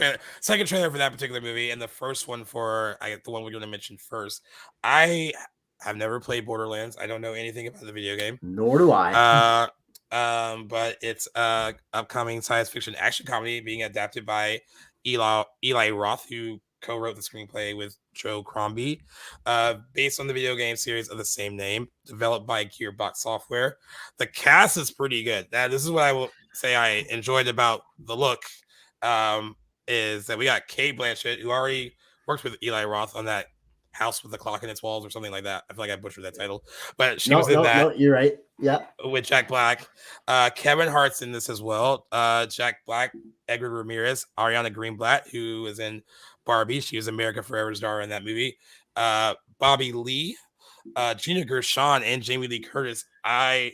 trailer for that particular movie, and the first one for the one we're going to mention first. I have never played Borderlands. I don't know anything about the video game. Nor do I. But it's a upcoming science fiction action comedy being adapted by Eli Roth, who co-wrote the screenplay with Joe Crombie, based on the video game series of the same name, developed by Gearbox Software. The cast is pretty good. This is what I will say I enjoyed about the look, is that we got Cate Blanchett, who already worked with Eli Roth on that House with the Clock in Its Walls or something like that. I feel like I butchered that title, but she was in that. No, you're right. Yeah, with Jack Black. Kevin Hart's in this as well. Jack Black, Edgar Ramirez, Ariana Greenblatt, who is in Barbie. She was America Forever star in that movie. Bobby Lee, Gina Gershon, and Jamie Lee Curtis. The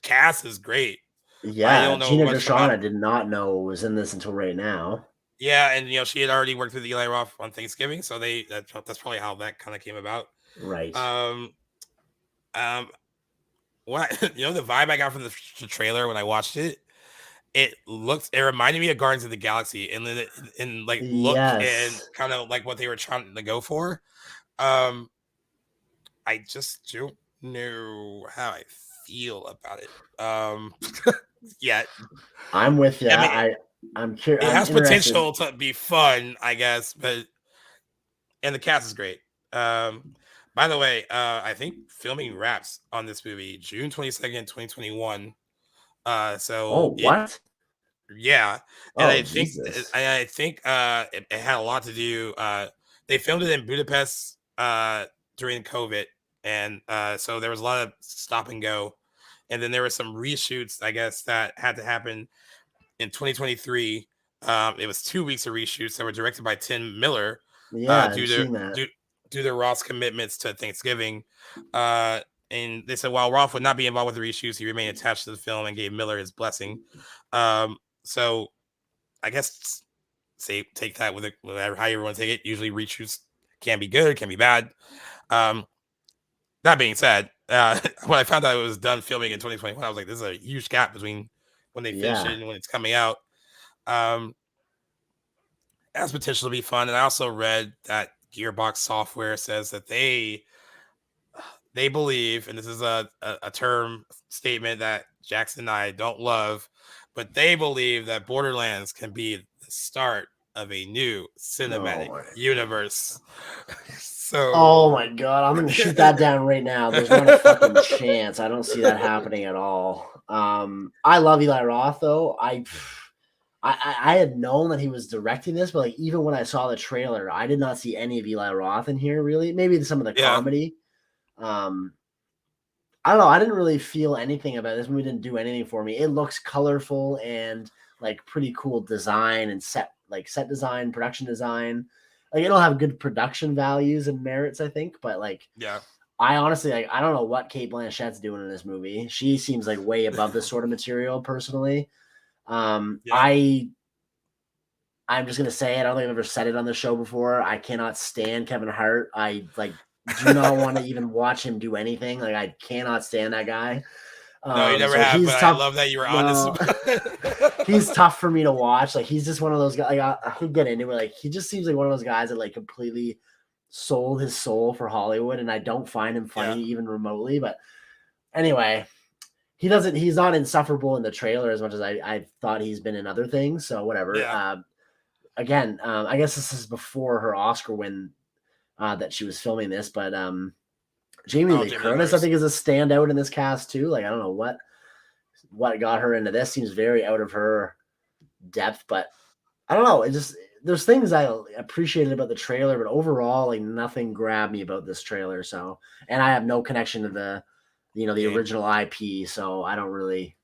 cast is great. Yeah, Gina Gershon, I did not know was in this until right now. Yeah, and she had already worked with Eli Roth on Thanksgiving, so that's probably how that kind of came about. Right. What the vibe I got from the trailer when I watched it, it reminded me of Guardians of the Galaxy, and then look and kind of like what they were trying to go for. I just don't know how I feel about it. Yeah, I'm with you. I'm curious. It has potential to be fun, I guess, and the cast is great. But By the way, I think filming wraps on this movie June 22nd, 2021. Oh, So what? yeah, and Oh, Jesus. I think it had a lot to do. They filmed it in Budapest during COVID, and so there was a lot of stop and go, and then there were some reshoots, I guess, that had to happen in 2023. It was 2 weeks of reshoots that were directed by Tim Miller, Yeah, due I've to seen that. due to Roth's commitments to Thanksgiving. And they said while Roth would not be involved with the reshoots, he remained attached to the film and gave Miller his blessing. So I guess take that with whatever how you want to take it. Usually reshoots can be good, can be bad. That being said, when I found out it was done filming in 2021, I was like, "This is a huge gap between when they finish it and when it's coming out." Has potential to be fun, and I also read that Gearbox Software says that they believe, and this is a term statement that Jackson and I don't love, but they believe that Borderlands can be the start of a new cinematic universe. So, oh my God, I'm gonna shoot that down right now. There's not a fucking chance. I don't see that happening at all. I love Eli Roth though. I had known that he was directing this, but like even when I saw the trailer, I did not see any of Eli Roth in here. Really, maybe some of the comedy. I don't know. I didn't really feel anything about this movie. Didn't do anything for me. It looks colorful and like pretty cool design and set design, production design. Like it'll have good production values and merits, I think. But like, yeah, I honestly I don't know what Cate Blanchett's doing in this movie. She seems like way above this sort of material, personally. I'm just gonna say it. I don't think I've ever said it on the show before. I cannot stand Kevin Hart. I do not want to even watch him do anything. Like I cannot stand that guy. No, you never so have, he's but tough. I love that you were honest. He's tough for me to watch. Like he's just one of those guys. Like, I could get into it. Like he just seems like one of those guys that like completely sold his soul for Hollywood, and I don't find him funny even remotely. But anyway, he's not insufferable in the trailer as much as I thought he's been in other things. So whatever. Again, I guess this is before her Oscar win that she was filming this, but Jamie Lee Curtis, I think, is a standout in this cast too. Like I don't know what got her into this. Seems very out of her depth, but I don't know. It just there's things I appreciated about the trailer, but overall, like nothing grabbed me about this trailer. So, and I have no connection to the original IP, so I don't really,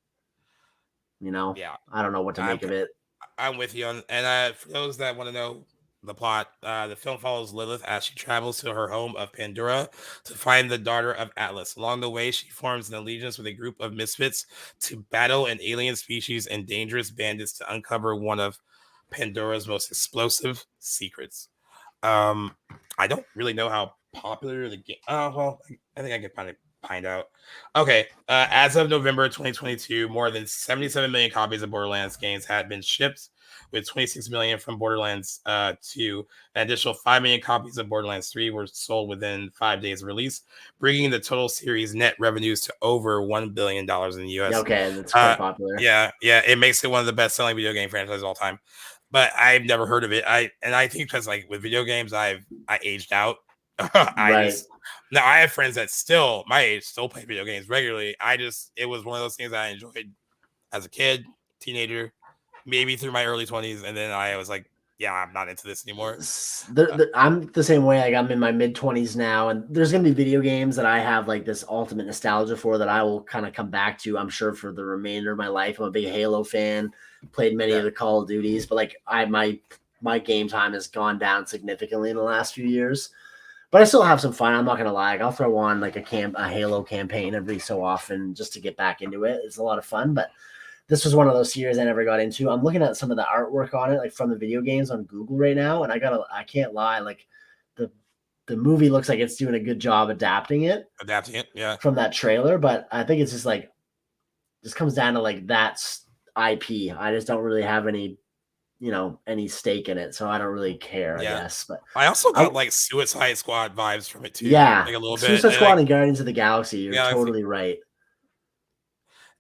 I don't know what to make of it. I'm with you on, and for those that want to know the plot, the film follows Lilith as she travels to her home of Pandora to find the daughter of Atlas. Along the way, she forms an allegiance with a group of misfits to battle an alien species and dangerous bandits to uncover one of Pandora's most explosive secrets. I don't really know how popular the game. Well, I think I can find out. Okay, as of November 2022, more than 77 million copies of Borderlands games had been shipped, with 26 million from Borderlands 2. An additional 5 million copies of Borderlands 3 were sold within 5 days of release, bringing the total series net revenues to over $1 billion in the US. Okay, that's quite popular. Yeah, it makes it one of the best-selling video game franchises of all time. But I've never heard of it. I think because like with video games, I aged out. Now I have friends that still my age still play video games regularly. It was one of those things I enjoyed as a kid, teenager, maybe through my early 20s, and then I was like, yeah, I'm not into this anymore. I'm the same way. Like I'm in my mid 20s now, and there's gonna be video games that I have like this ultimate nostalgia for that I will kind of come back to, I'm sure, for the remainder of my life. I'm a big Halo fan, played many of the Call of Duties, but like my game time has gone down significantly in the last few years. But I still have some fun. I'm not gonna lie. I'll throw on like a Halo campaign every so often just to get back into it. It's a lot of fun, but this was one of those series I never got into. I'm looking at some of the artwork on it, like from the video games on Google right now, and I can't lie, like the movie looks like it's doing a good job adapting it, from that trailer. But I think it's just like just comes down to like that's IP. I just don't really have any stake in it, so I don't really care. I guess, but I also got like Suicide Squad vibes from it too. Yeah, like a little Suicide bit. Squad and Guardians of the Galaxy. You're totally right.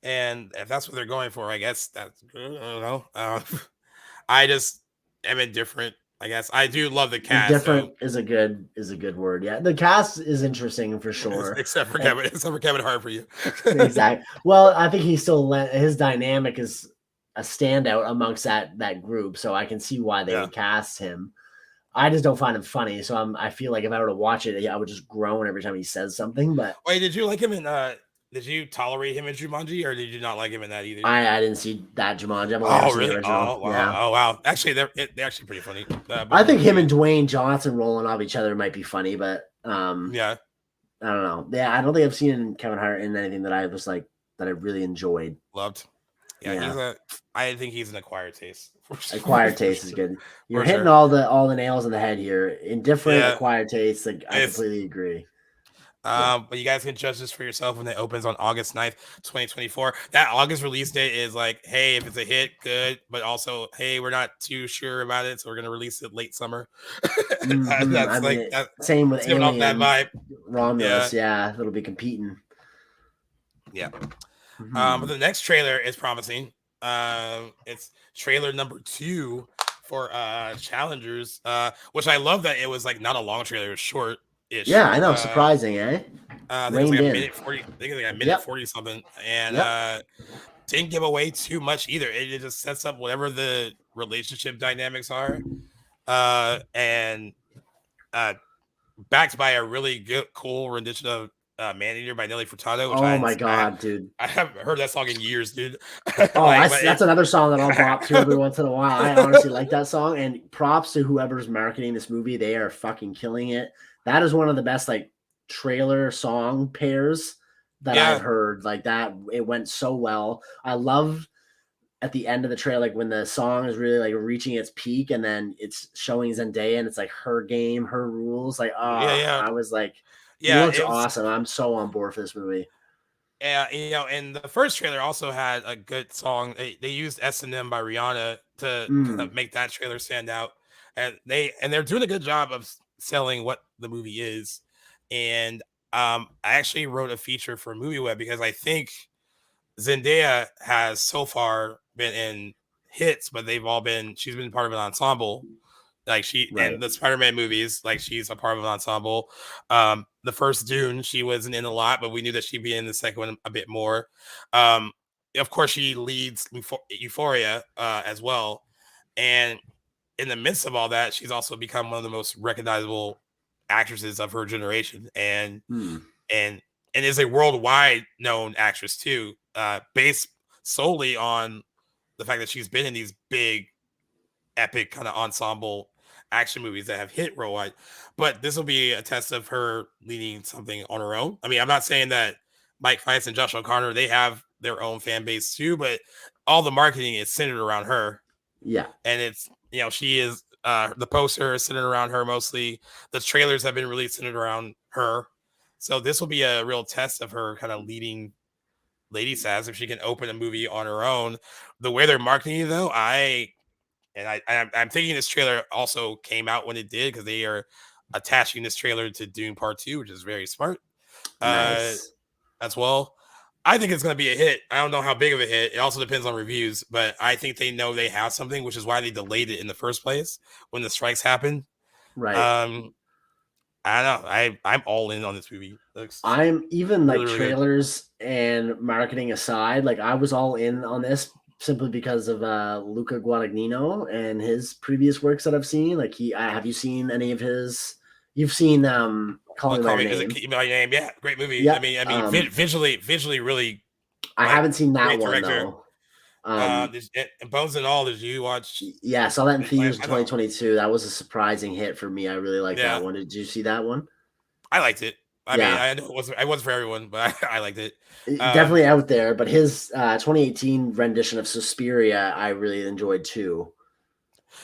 And if that's what they're going for, I guess that's, I don't know. I just am indifferent. I guess I do love the cast. Indifferent is a good word. Yeah, the cast is interesting for sure. Except for Kevin Hart for you. Exactly. Well, I think he still his dynamic is a standout amongst that group, so I can see why they would cast him. I just don't find him funny, so I feel like if I were to watch it, I would just groan every time he says something. But wait, did you like him in? Did you tolerate him in Jumanji, or did you not like him in that either? I didn't see that Jumanji. Oh, really? Oh, wow. Yeah. Oh, wow. Actually, they're actually pretty funny. I think him and Dwayne Johnson rolling off each other might be funny, but yeah, I don't know. Yeah, I don't think I've seen Kevin Hart in anything that I was like that I really enjoyed. Loved. Yeah. I think he's an acquired taste. Acquired taste is good. You're hitting all the nails on the head here. Indifferent, acquired taste. Like I completely agree. But you guys can judge this for yourself when it opens on August 9th, 2024. That August release date is like, hey, if it's a hit, good. But also, hey, we're not too sure about it, so we're gonna release it late summer. Same with Alien. Off that vibe. Romulus, it'll be competing. Yeah. But the next trailer is promising. It's trailer number 2 for Challengers, which I love that it was like not a long trailer, it was short. Yeah, I know. Surprising, eh? I think it was like a minute 40. I think it was like a minute 40 something, and didn't give away too much either. It just sets up whatever the relationship dynamics are, and backed by a really good, cool rendition of "Man Eater" by Nelly Furtado. Oh my god, dude! I haven't heard that song in years, dude. That's another song that I'll bop to every once in a while. I honestly like that song, and props to whoever's marketing this movie. They are fucking killing it. That is one of the best like trailer song pairs that I've heard. Like that, it went so well. I love at the end of the trailer, like when the song is really like reaching its peak, and then it's showing Zendaya, and it's like her game, her rules. Like, I was like, it looks awesome. I'm so on board for this movie. Yeah, and the first trailer also had a good song. They used S&M by Rihanna to kind of make that trailer stand out, and they're doing a good job of selling what the movie is. And I actually wrote a feature for MovieWeb because I think Zendaya has so far been in hits, but she's been part of an ensemble. Like in the Spider-Man movies, like she's a part of an ensemble. The first Dune, she wasn't in a lot, but we knew that she'd be in the second one a bit more. Of course, she leads Euphoria as well. And in the midst of all that, she's also become one of the most recognizable actresses of her generation, and is a worldwide known actress too, based solely on the fact that she's been in these big, epic kind of ensemble action movies that have hit worldwide. But this will be a test of her leading something on her own. I mean, I'm not saying that Mike Fiennes and Josh O'Connor, they have their own fan base too, but all the marketing is centered around her. Yeah, and it's she is the poster is centered around her mostly. The trailers have been released centered around her. So this will be a real test of her kind of leading lady status if she can open a movie on her own. The way they're marketing it, though, I'm thinking this trailer also came out when it did because they are attaching this trailer to Dune Part 2, which is very smart. Nice. As well. I think it's going to be a hit. I don't know how big of a hit. It also depends on reviews, but I think they know they have something, which is why they delayed it in the first place when the strikes happened. Right. I don't know. I'm all in on this movie. I'm even like really trailers good. And marketing aside, like I was all in on this simply because of Luca Guadagnino and his previous works that I've seen. Like have you seen any of his? You've seen Call Me by Name. Yeah, great movie. Yeah. I mean, visually, really. I haven't seen that one though. Bones and All. Did you watch? Yeah, I saw that in theaters in 2022. That was a surprising hit for me. I really liked that one. Did you see that one? I liked it. I mean, I know it wasn't for everyone, but I liked it. Definitely out there. But his 2018 rendition of Suspiria, I really enjoyed too.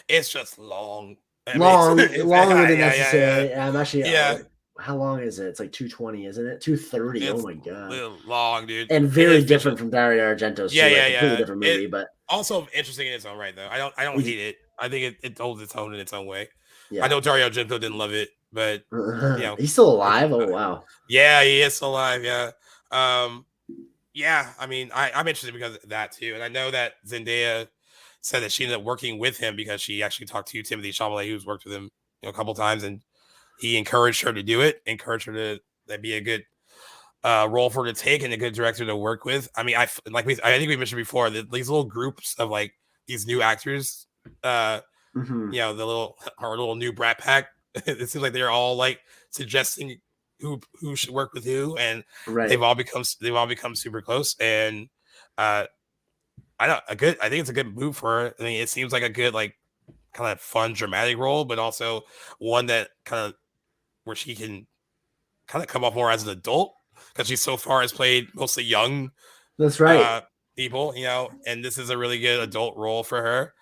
It's just long. Longer than necessary. I'm actually how long is it? It's like 220, isn't it? 230. Oh my god, long, dude. And very different from Dario Argento's. Completely different movie, but also interesting in its own right. Though I don't hate it. I think it holds its own in its own way. Yeah. I know Dario Argento didn't love it, but he's still alive. Oh wow. Yeah, he is still alive. Yeah. I mean, I'm interested because of that too, and I know that Zendaya said that she ended up working with him because she actually talked to Timothée Chalamet, who's worked with him a couple times, and he encouraged her to do it, encouraged her to that'd be a good role for her to take and a good director to work with. I mean, I think we mentioned before that these little groups of like these new actors, the our little new Brat Pack. It seems like they're all like suggesting who should work with who, and they've all become super close. And I think it's a good move for her. I mean, it seems like a good like kind of fun dramatic role, but also one that kind of where she can kind of come off more as an adult because she so far has played mostly young. That's right. People, and this is a really good adult role for her.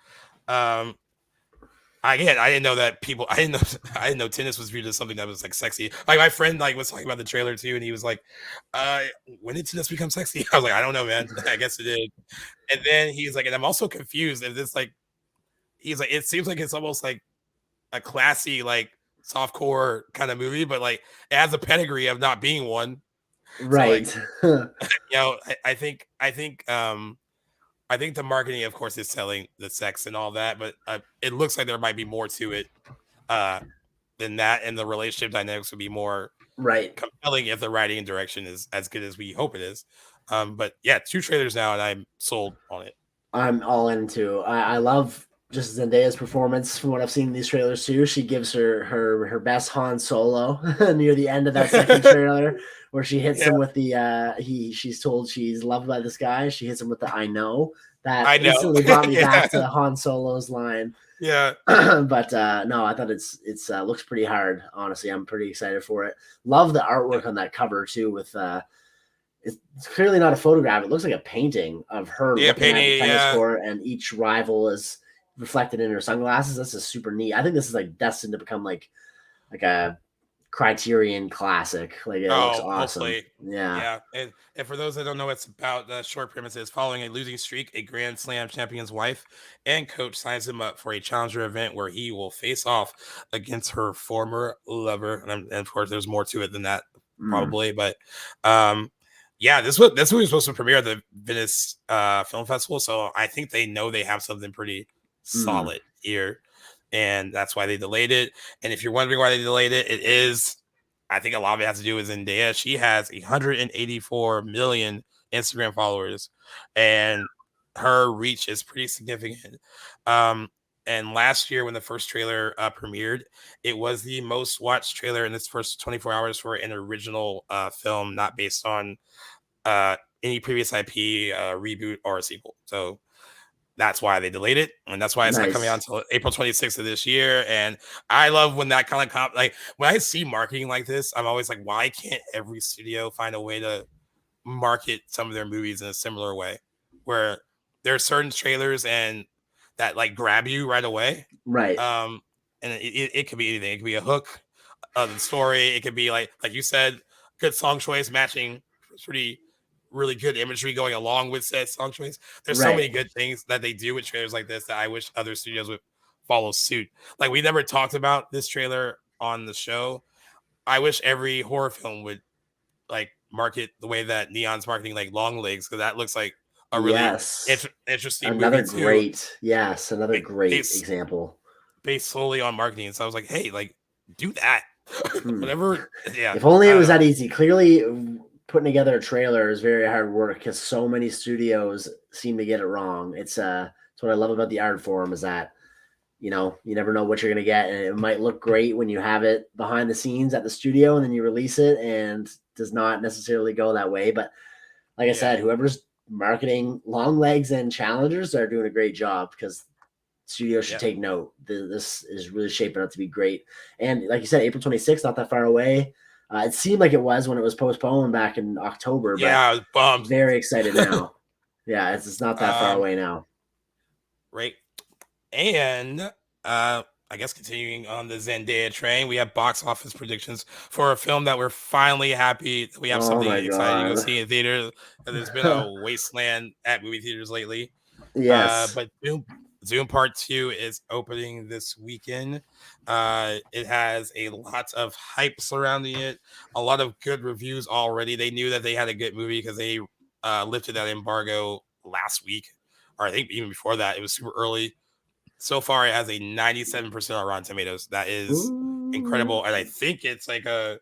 I didn't know that people. I didn't know tennis was viewed as something that was like sexy. Like my friend like was talking about the trailer too, and he was like, "When did tennis become sexy?" I was like, "I don't know, man. I guess it did." And then he's like, "And I'm also confused. If it's like, he's like, it seems like it's almost like a classy like softcore kind of movie, but like it has a pedigree of not being one." Right. So, like, I think the marketing, of course, is selling the sex and all that, but it looks like there might be more to it than that, and the relationship dynamics would be more compelling if the writing and direction is as good as we hope it is. But yeah, 2 trailers now, and I'm sold on it. I'm all into. I love just Zendaya's performance from what I've seen in these trailers too. She gives her best Han Solo near the end of that second trailer, where she hits him with the she's told she's loved by this guy. She hits him with the "I know." That instantly brought me back to Han Solo's line. Yeah. But no, I thought it's looks pretty hard. Honestly, I'm pretty excited for it. Love the artwork on that cover too. With it's clearly not a photograph. It looks like a painting of her looking at the tennis court, and each rival is reflected in her sunglasses. This is super neat. I think this is like destined to become like a Criterion classic. Like it looks awesome. Hopefully. Yeah. And for those that don't know, it's about the short premises. Following a losing streak, a Grand Slam champion's wife and coach signs him up for a challenger event where he will face off against her former lover. And of course, there's more to it than that, probably. But this movie was supposed to premiere at the Venice Film Festival, so I think they know they have something pretty solid here, and that's why they delayed it. And if you're wondering why they delayed it, it is, I think a lot of it has to do with Zendaya. She has 184 million Instagram followers, and her reach is pretty significant. And last year, when the first trailer premiered, it was the most watched trailer in its first 24 hours for an original film, not based on any previous IP, reboot, or a sequel. So that's why they delayed it, and that's why it's not coming out until April 26th of this year. And I love when that kind of like when I see marketing like this, I'm always like, why can't every studio find a way to market some of their movies in a similar way, where there are certain trailers and that like grab you right away, right? And it could be anything. It could be a hook of the story. It could be like you said, good song choice matching pretty really good imagery going along with said song choice. There's so many good things that they do with trailers like this that I wish other studios would follow suit. Like we never talked about this trailer on the show. I wish every horror film would like market the way that Neon's marketing like Long Legs, because that looks like a really interesting another movie great too. Another great example based solely on marketing. So I was like, hey, like do that. Whatever. Yeah. If only it was that easy. Clearly putting together a trailer is very hard work because so many studios seem to get it wrong. It's what I love about the art form is that, you never know what you're going to get. And it might look great when you have it behind the scenes at the studio and then you release it, and does not necessarily go that way. But like I said, whoever's marketing Long Legs and Challengers are doing a great job, because studios should take note. This is really shaping up to be great. And like you said, April 26th, not that far away. It seemed like it was when it was postponed back in October. But I was bummed. Very excited now. It's not that far away now. Right. And I guess continuing on the Zendaya train, we have box office predictions for a film that we're finally happy that we have something exciting to go see in theaters. There's been a wasteland at movie theaters lately. Yes. But Dune Part 2 is opening this weekend. It has a lot of hype surrounding it, a lot of good reviews already. They knew that they had a good movie because they lifted that embargo last week. or I think even before that, it was super early. So far, it has a 97% on Rotten Tomatoes. That is incredible, and I think it's like I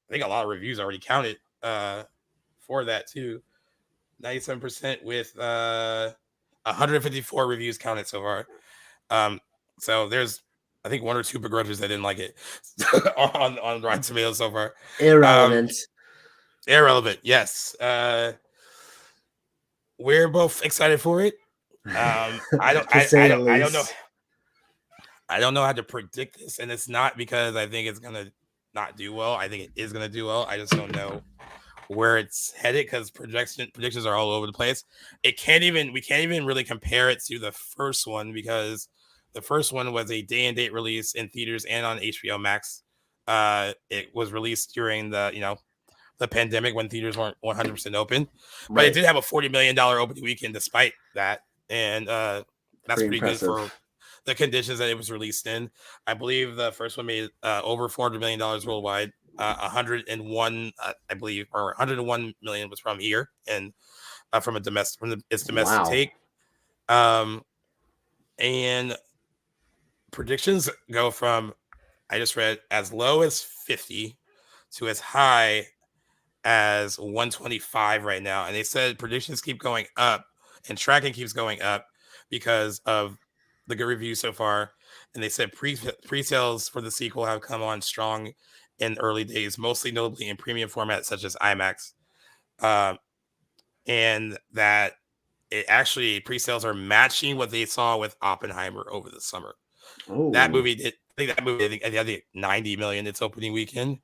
think a lot of reviews already counted for that too. 97% with 154 reviews counted so far. So there's I think 1 or 2 begrudgers that didn't like it on Rotten Tomatoes so far. Irrelevant. Irrelevant, yes. We're both excited for it. I don't know. I don't know how to predict this, and it's not because I think it's gonna not do well. I think it is gonna do well. I just don't know where it's headed because predictions are all over the place. We can't even really compare it to the first one because the first one was a day and date release in theaters and on HBO Max. It was released during the pandemic when theaters weren't 100% open, but it did have a $40 million opening weekend despite that, and that's pretty good for the conditions that it was released in. I believe the first one made over $400 million worldwide. 101, I believe, or 101 million was from here and from its domestic take. And predictions go from, I just read, as low as 50 to as high as 125 right now. And they said predictions keep going up and tracking keeps going up because of the good reviews so far. And they said pre-sales for the sequel have come on strong in early days, mostly notably in premium formats such as IMAX. And that it actually pre-sales are matching what they saw with Oppenheimer over the summer. Ooh. That movie did, I think 90 million its opening weekend.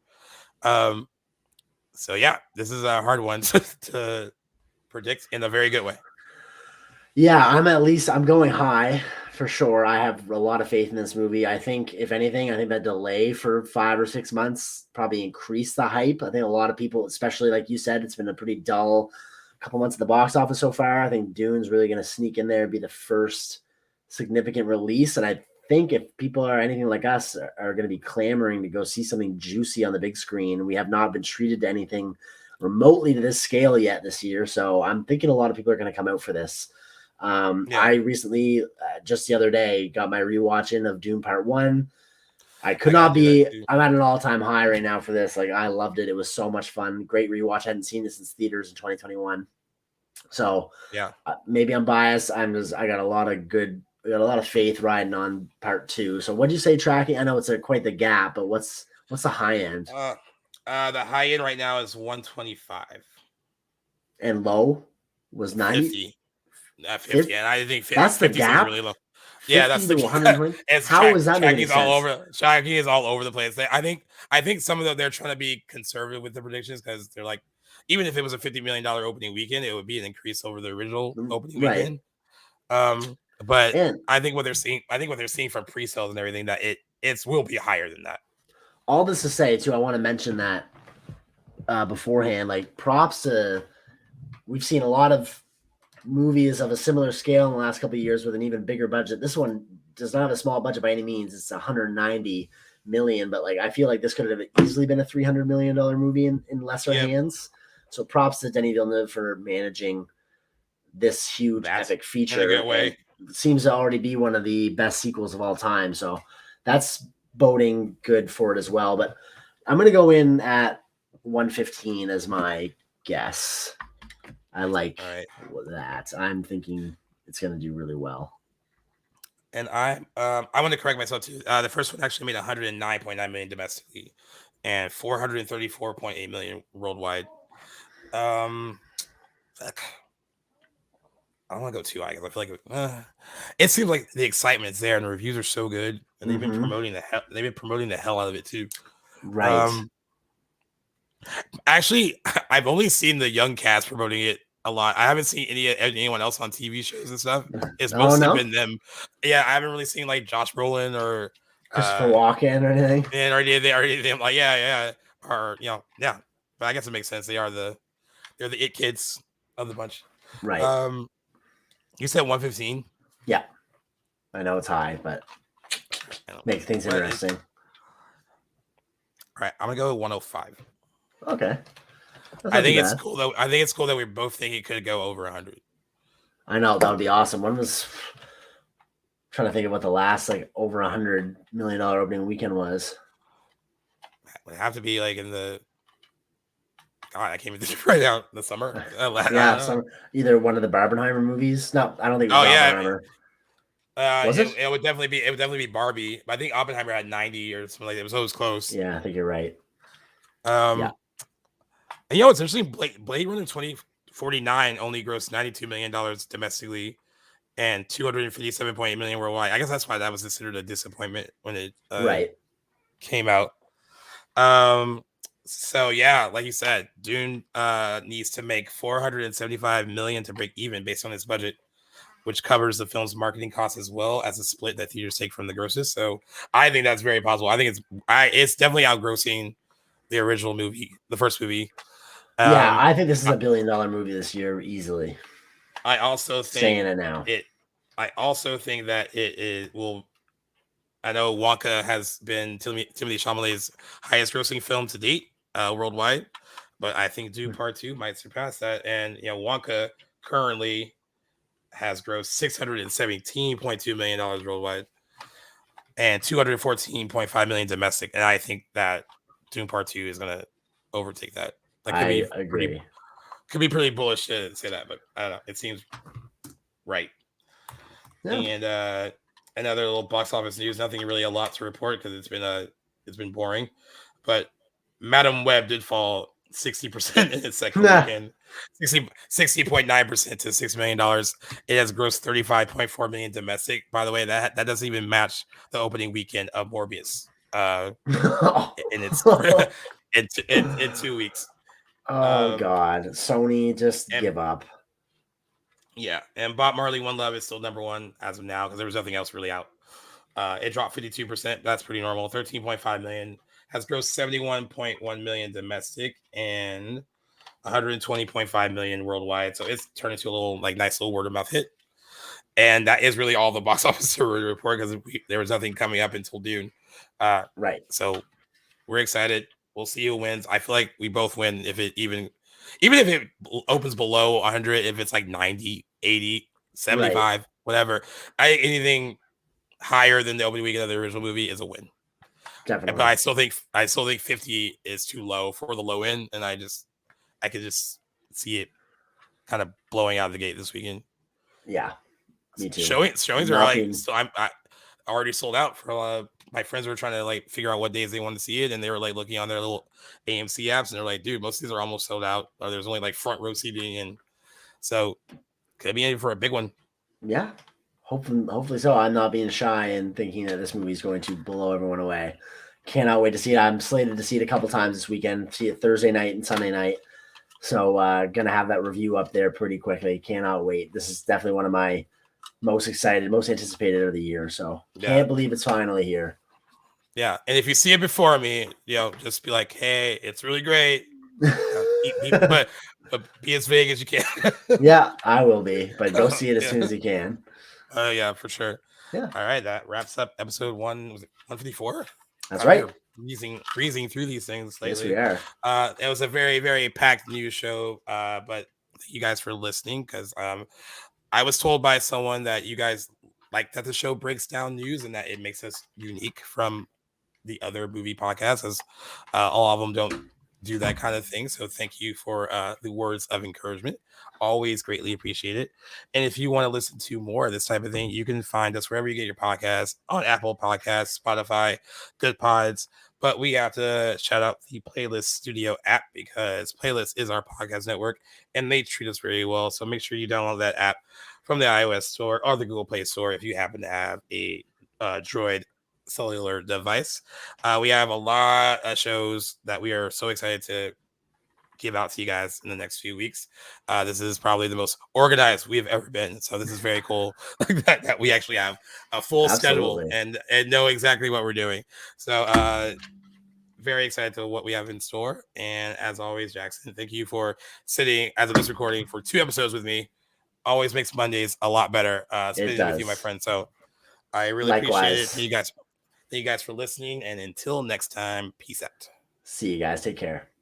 So yeah, this is a hard one to predict in a very good way. Yeah, I'm going high for sure. I have a lot of faith in this movie. I think, if anything, that delay for 5 or 6 months probably increased the hype. I think a lot of people, especially like you said, it's been a pretty dull couple months at the box office so far. I think Dune's really going to sneak in there and be the first significant release. And I think if people are anything like us are going to be clamoring to go see something juicy on the big screen, we have not been treated to anything remotely to this scale yet this year. So I'm thinking a lot of people are going to come out for this. I recently, just the other day, got my rewatching of Dune Part 1. I'm at an all-time high right now for this. Like, I loved it. It was so much fun. Great rewatch. I hadn't seen this since theaters in 2021. So maybe I'm biased. I got a lot of faith riding on Part 2. So what'd you say tracking? I know it's quite the gap, but what's the high end? The high end right now is 125. And low was 90? 50, and I think 50, that's the 50 gap. Really low. Yeah, that's the 120. How is that making sense? Tracking is all over the place. I think some of them, they're trying to be conservative with the predictions because they're like, even if it was a $50 million opening weekend, it would be an increase over the original opening weekend. But I think what they're seeing from pre-sales and everything, that it will be higher than that. All this to say too, I want to mention that beforehand, like, props to, we've seen a lot of movies of a similar scale in the last couple of years with an even bigger budget. This one does not have a small budget by any means. It's 190 million, but like, I feel like this could have easily been a $300 million movie in lesser hands. So props to Denis Villeneuve for managing this huge epic feature. In a good way. It seems to already be one of the best sequels of all time. So that's boding good for it as well. But I'm going to go in at 115 as my guess. I like that. I'm thinking it's going to do really well. And I want to correct myself too. The first one actually made 109.9 million domestically and 434.8 million worldwide. I don't want to go too high because I feel like it seems like the excitement is there and the reviews are so good, and they've been promoting the hell out of it too. Right. Actually, I've only seen the young cast promoting it a lot. I haven't seen anyone else on TV shows and stuff. It's mostly been them. Yeah, I haven't really seen like Josh Brolin or Christopher Walken or anything. And already them like or But I guess it makes sense. They're the it kids of the bunch. Right. You said 115. Yeah, I know it's high, but make things interesting. All right, I'm gonna go with 105. Okay. I think it's cool though. I think it's cool that we both think it could go over 100. I know, that would be awesome. When was trying to think of what the last like over $100 million opening weekend was. It would have to be like in the God, I can't even think right now. The summer. Yeah, some either one of the Barbenheimer movies. No, I don't think it was Oppenheimer. Was it? It would definitely be Barbie. But I think Oppenheimer had 90 or something like that. It was always close. Yeah, I think you're right. Yeah. And it's interesting. Blade Runner 2049 only grossed $92 million domestically and $257.8 million worldwide. I guess that's why that was considered a disappointment when it came out. So yeah, like you said, Dune needs to make $475 million to break even based on its budget, which covers the film's marketing costs as well as the split that theaters take from the grosses. So I think that's very possible. I think it's definitely outgrossing the original movie, the first movie. I think this is $1 billion movie this year easily. I also think saying it now. I also think that it will. I know Wonka has been Timothée Chalamet's highest grossing film to date worldwide, but I think Dune Part 2 might surpass that. And Wonka currently has grossed $617.2 million worldwide and $214.5 million domestic. And I think that Dune Part 2 is going to overtake that. I agree. Could be pretty bullish to say that, but I don't know. It seems right. Yeah. And another little box office news. Nothing really a lot to report because it's been boring. But Madam Web did fall 60% in its second weekend, 60.9% to $6 million. It has grossed $35.4 million domestic. By the way, that doesn't even match the opening weekend of Morbius. In its in 2 weeks. Oh God, Sony just give up. Yeah, and Bob Marley One Love is still number one as of now because there was nothing else really out. It dropped 52%. That's pretty normal. 13.5 million has grossed 71.1 million domestic and 120.5 million worldwide. So it's turned into a little nice little word of mouth hit. And that is really all the box office to report because there was nothing coming up until Dune. Right. So we're excited. We'll see who wins. I feel like we both win if it even if it opens below 100, if it's like 90, 80, 75, whatever. Anything higher than the opening weekend of the original movie is a win. Definitely. But I still think 50 is too low for the low end, and I could just see it kind of blowing out of the gate this weekend. Yeah, me too. Showings are so I already sold out for my friends were trying to figure out what days they wanted to see it, and they were looking on their little AMC apps, and they're like, dude, most of these are almost sold out, or there's only front row seating, and so could be in for a big one. Yeah, hopefully so. I'm not being shy and thinking that this movie is going to blow everyone away. Cannot wait to see it. I'm slated to see it a couple times this weekend. See it Thursday night and Sunday night. So gonna have that review up there pretty quickly. Cannot wait. This is definitely one of my most excited, most anticipated of the year. So can't believe it's finally here. Yeah, and if you see it before me, just be like, "Hey, it's really great," but be as vague as you can. Yeah, I will be, but go see it as soon as you can. Oh yeah, for sure. Yeah. All right, that wraps up episode 154. That's right. Breezing through these things lately. Yes, we are. It was a very, very packed news show. But thank you guys for listening because I was told by someone that you guys like that the show breaks down news and that it makes us unique from the other movie podcasts, as all of them don't do that kind of thing. So thank you for the words of encouragement. Always greatly appreciate it. And if you want to listen to more of this type of thing, you can find us wherever you get your podcasts, on Apple Podcasts, Spotify, Good Pods. But we have to shout out the Playlist Studio app because Playlist is our podcast network and they treat us very well. So make sure you download that app from the iOS store or the Google Play Store if you happen to have a Droid cellular device. We have a lot of shows that we are so excited to give out to you guys in the next few weeks. This is probably the most organized we've ever been, so this is very cool that we actually have a full schedule and know exactly what we're doing. So very excited to what we have in store. And as always, Jackson, thank you for sitting as of this recording for 2 episodes with me. Always makes Mondays a lot better spending with you, my friend. So I really appreciate it. Thank you guys for listening, and until next time, peace out. See you guys. Take care.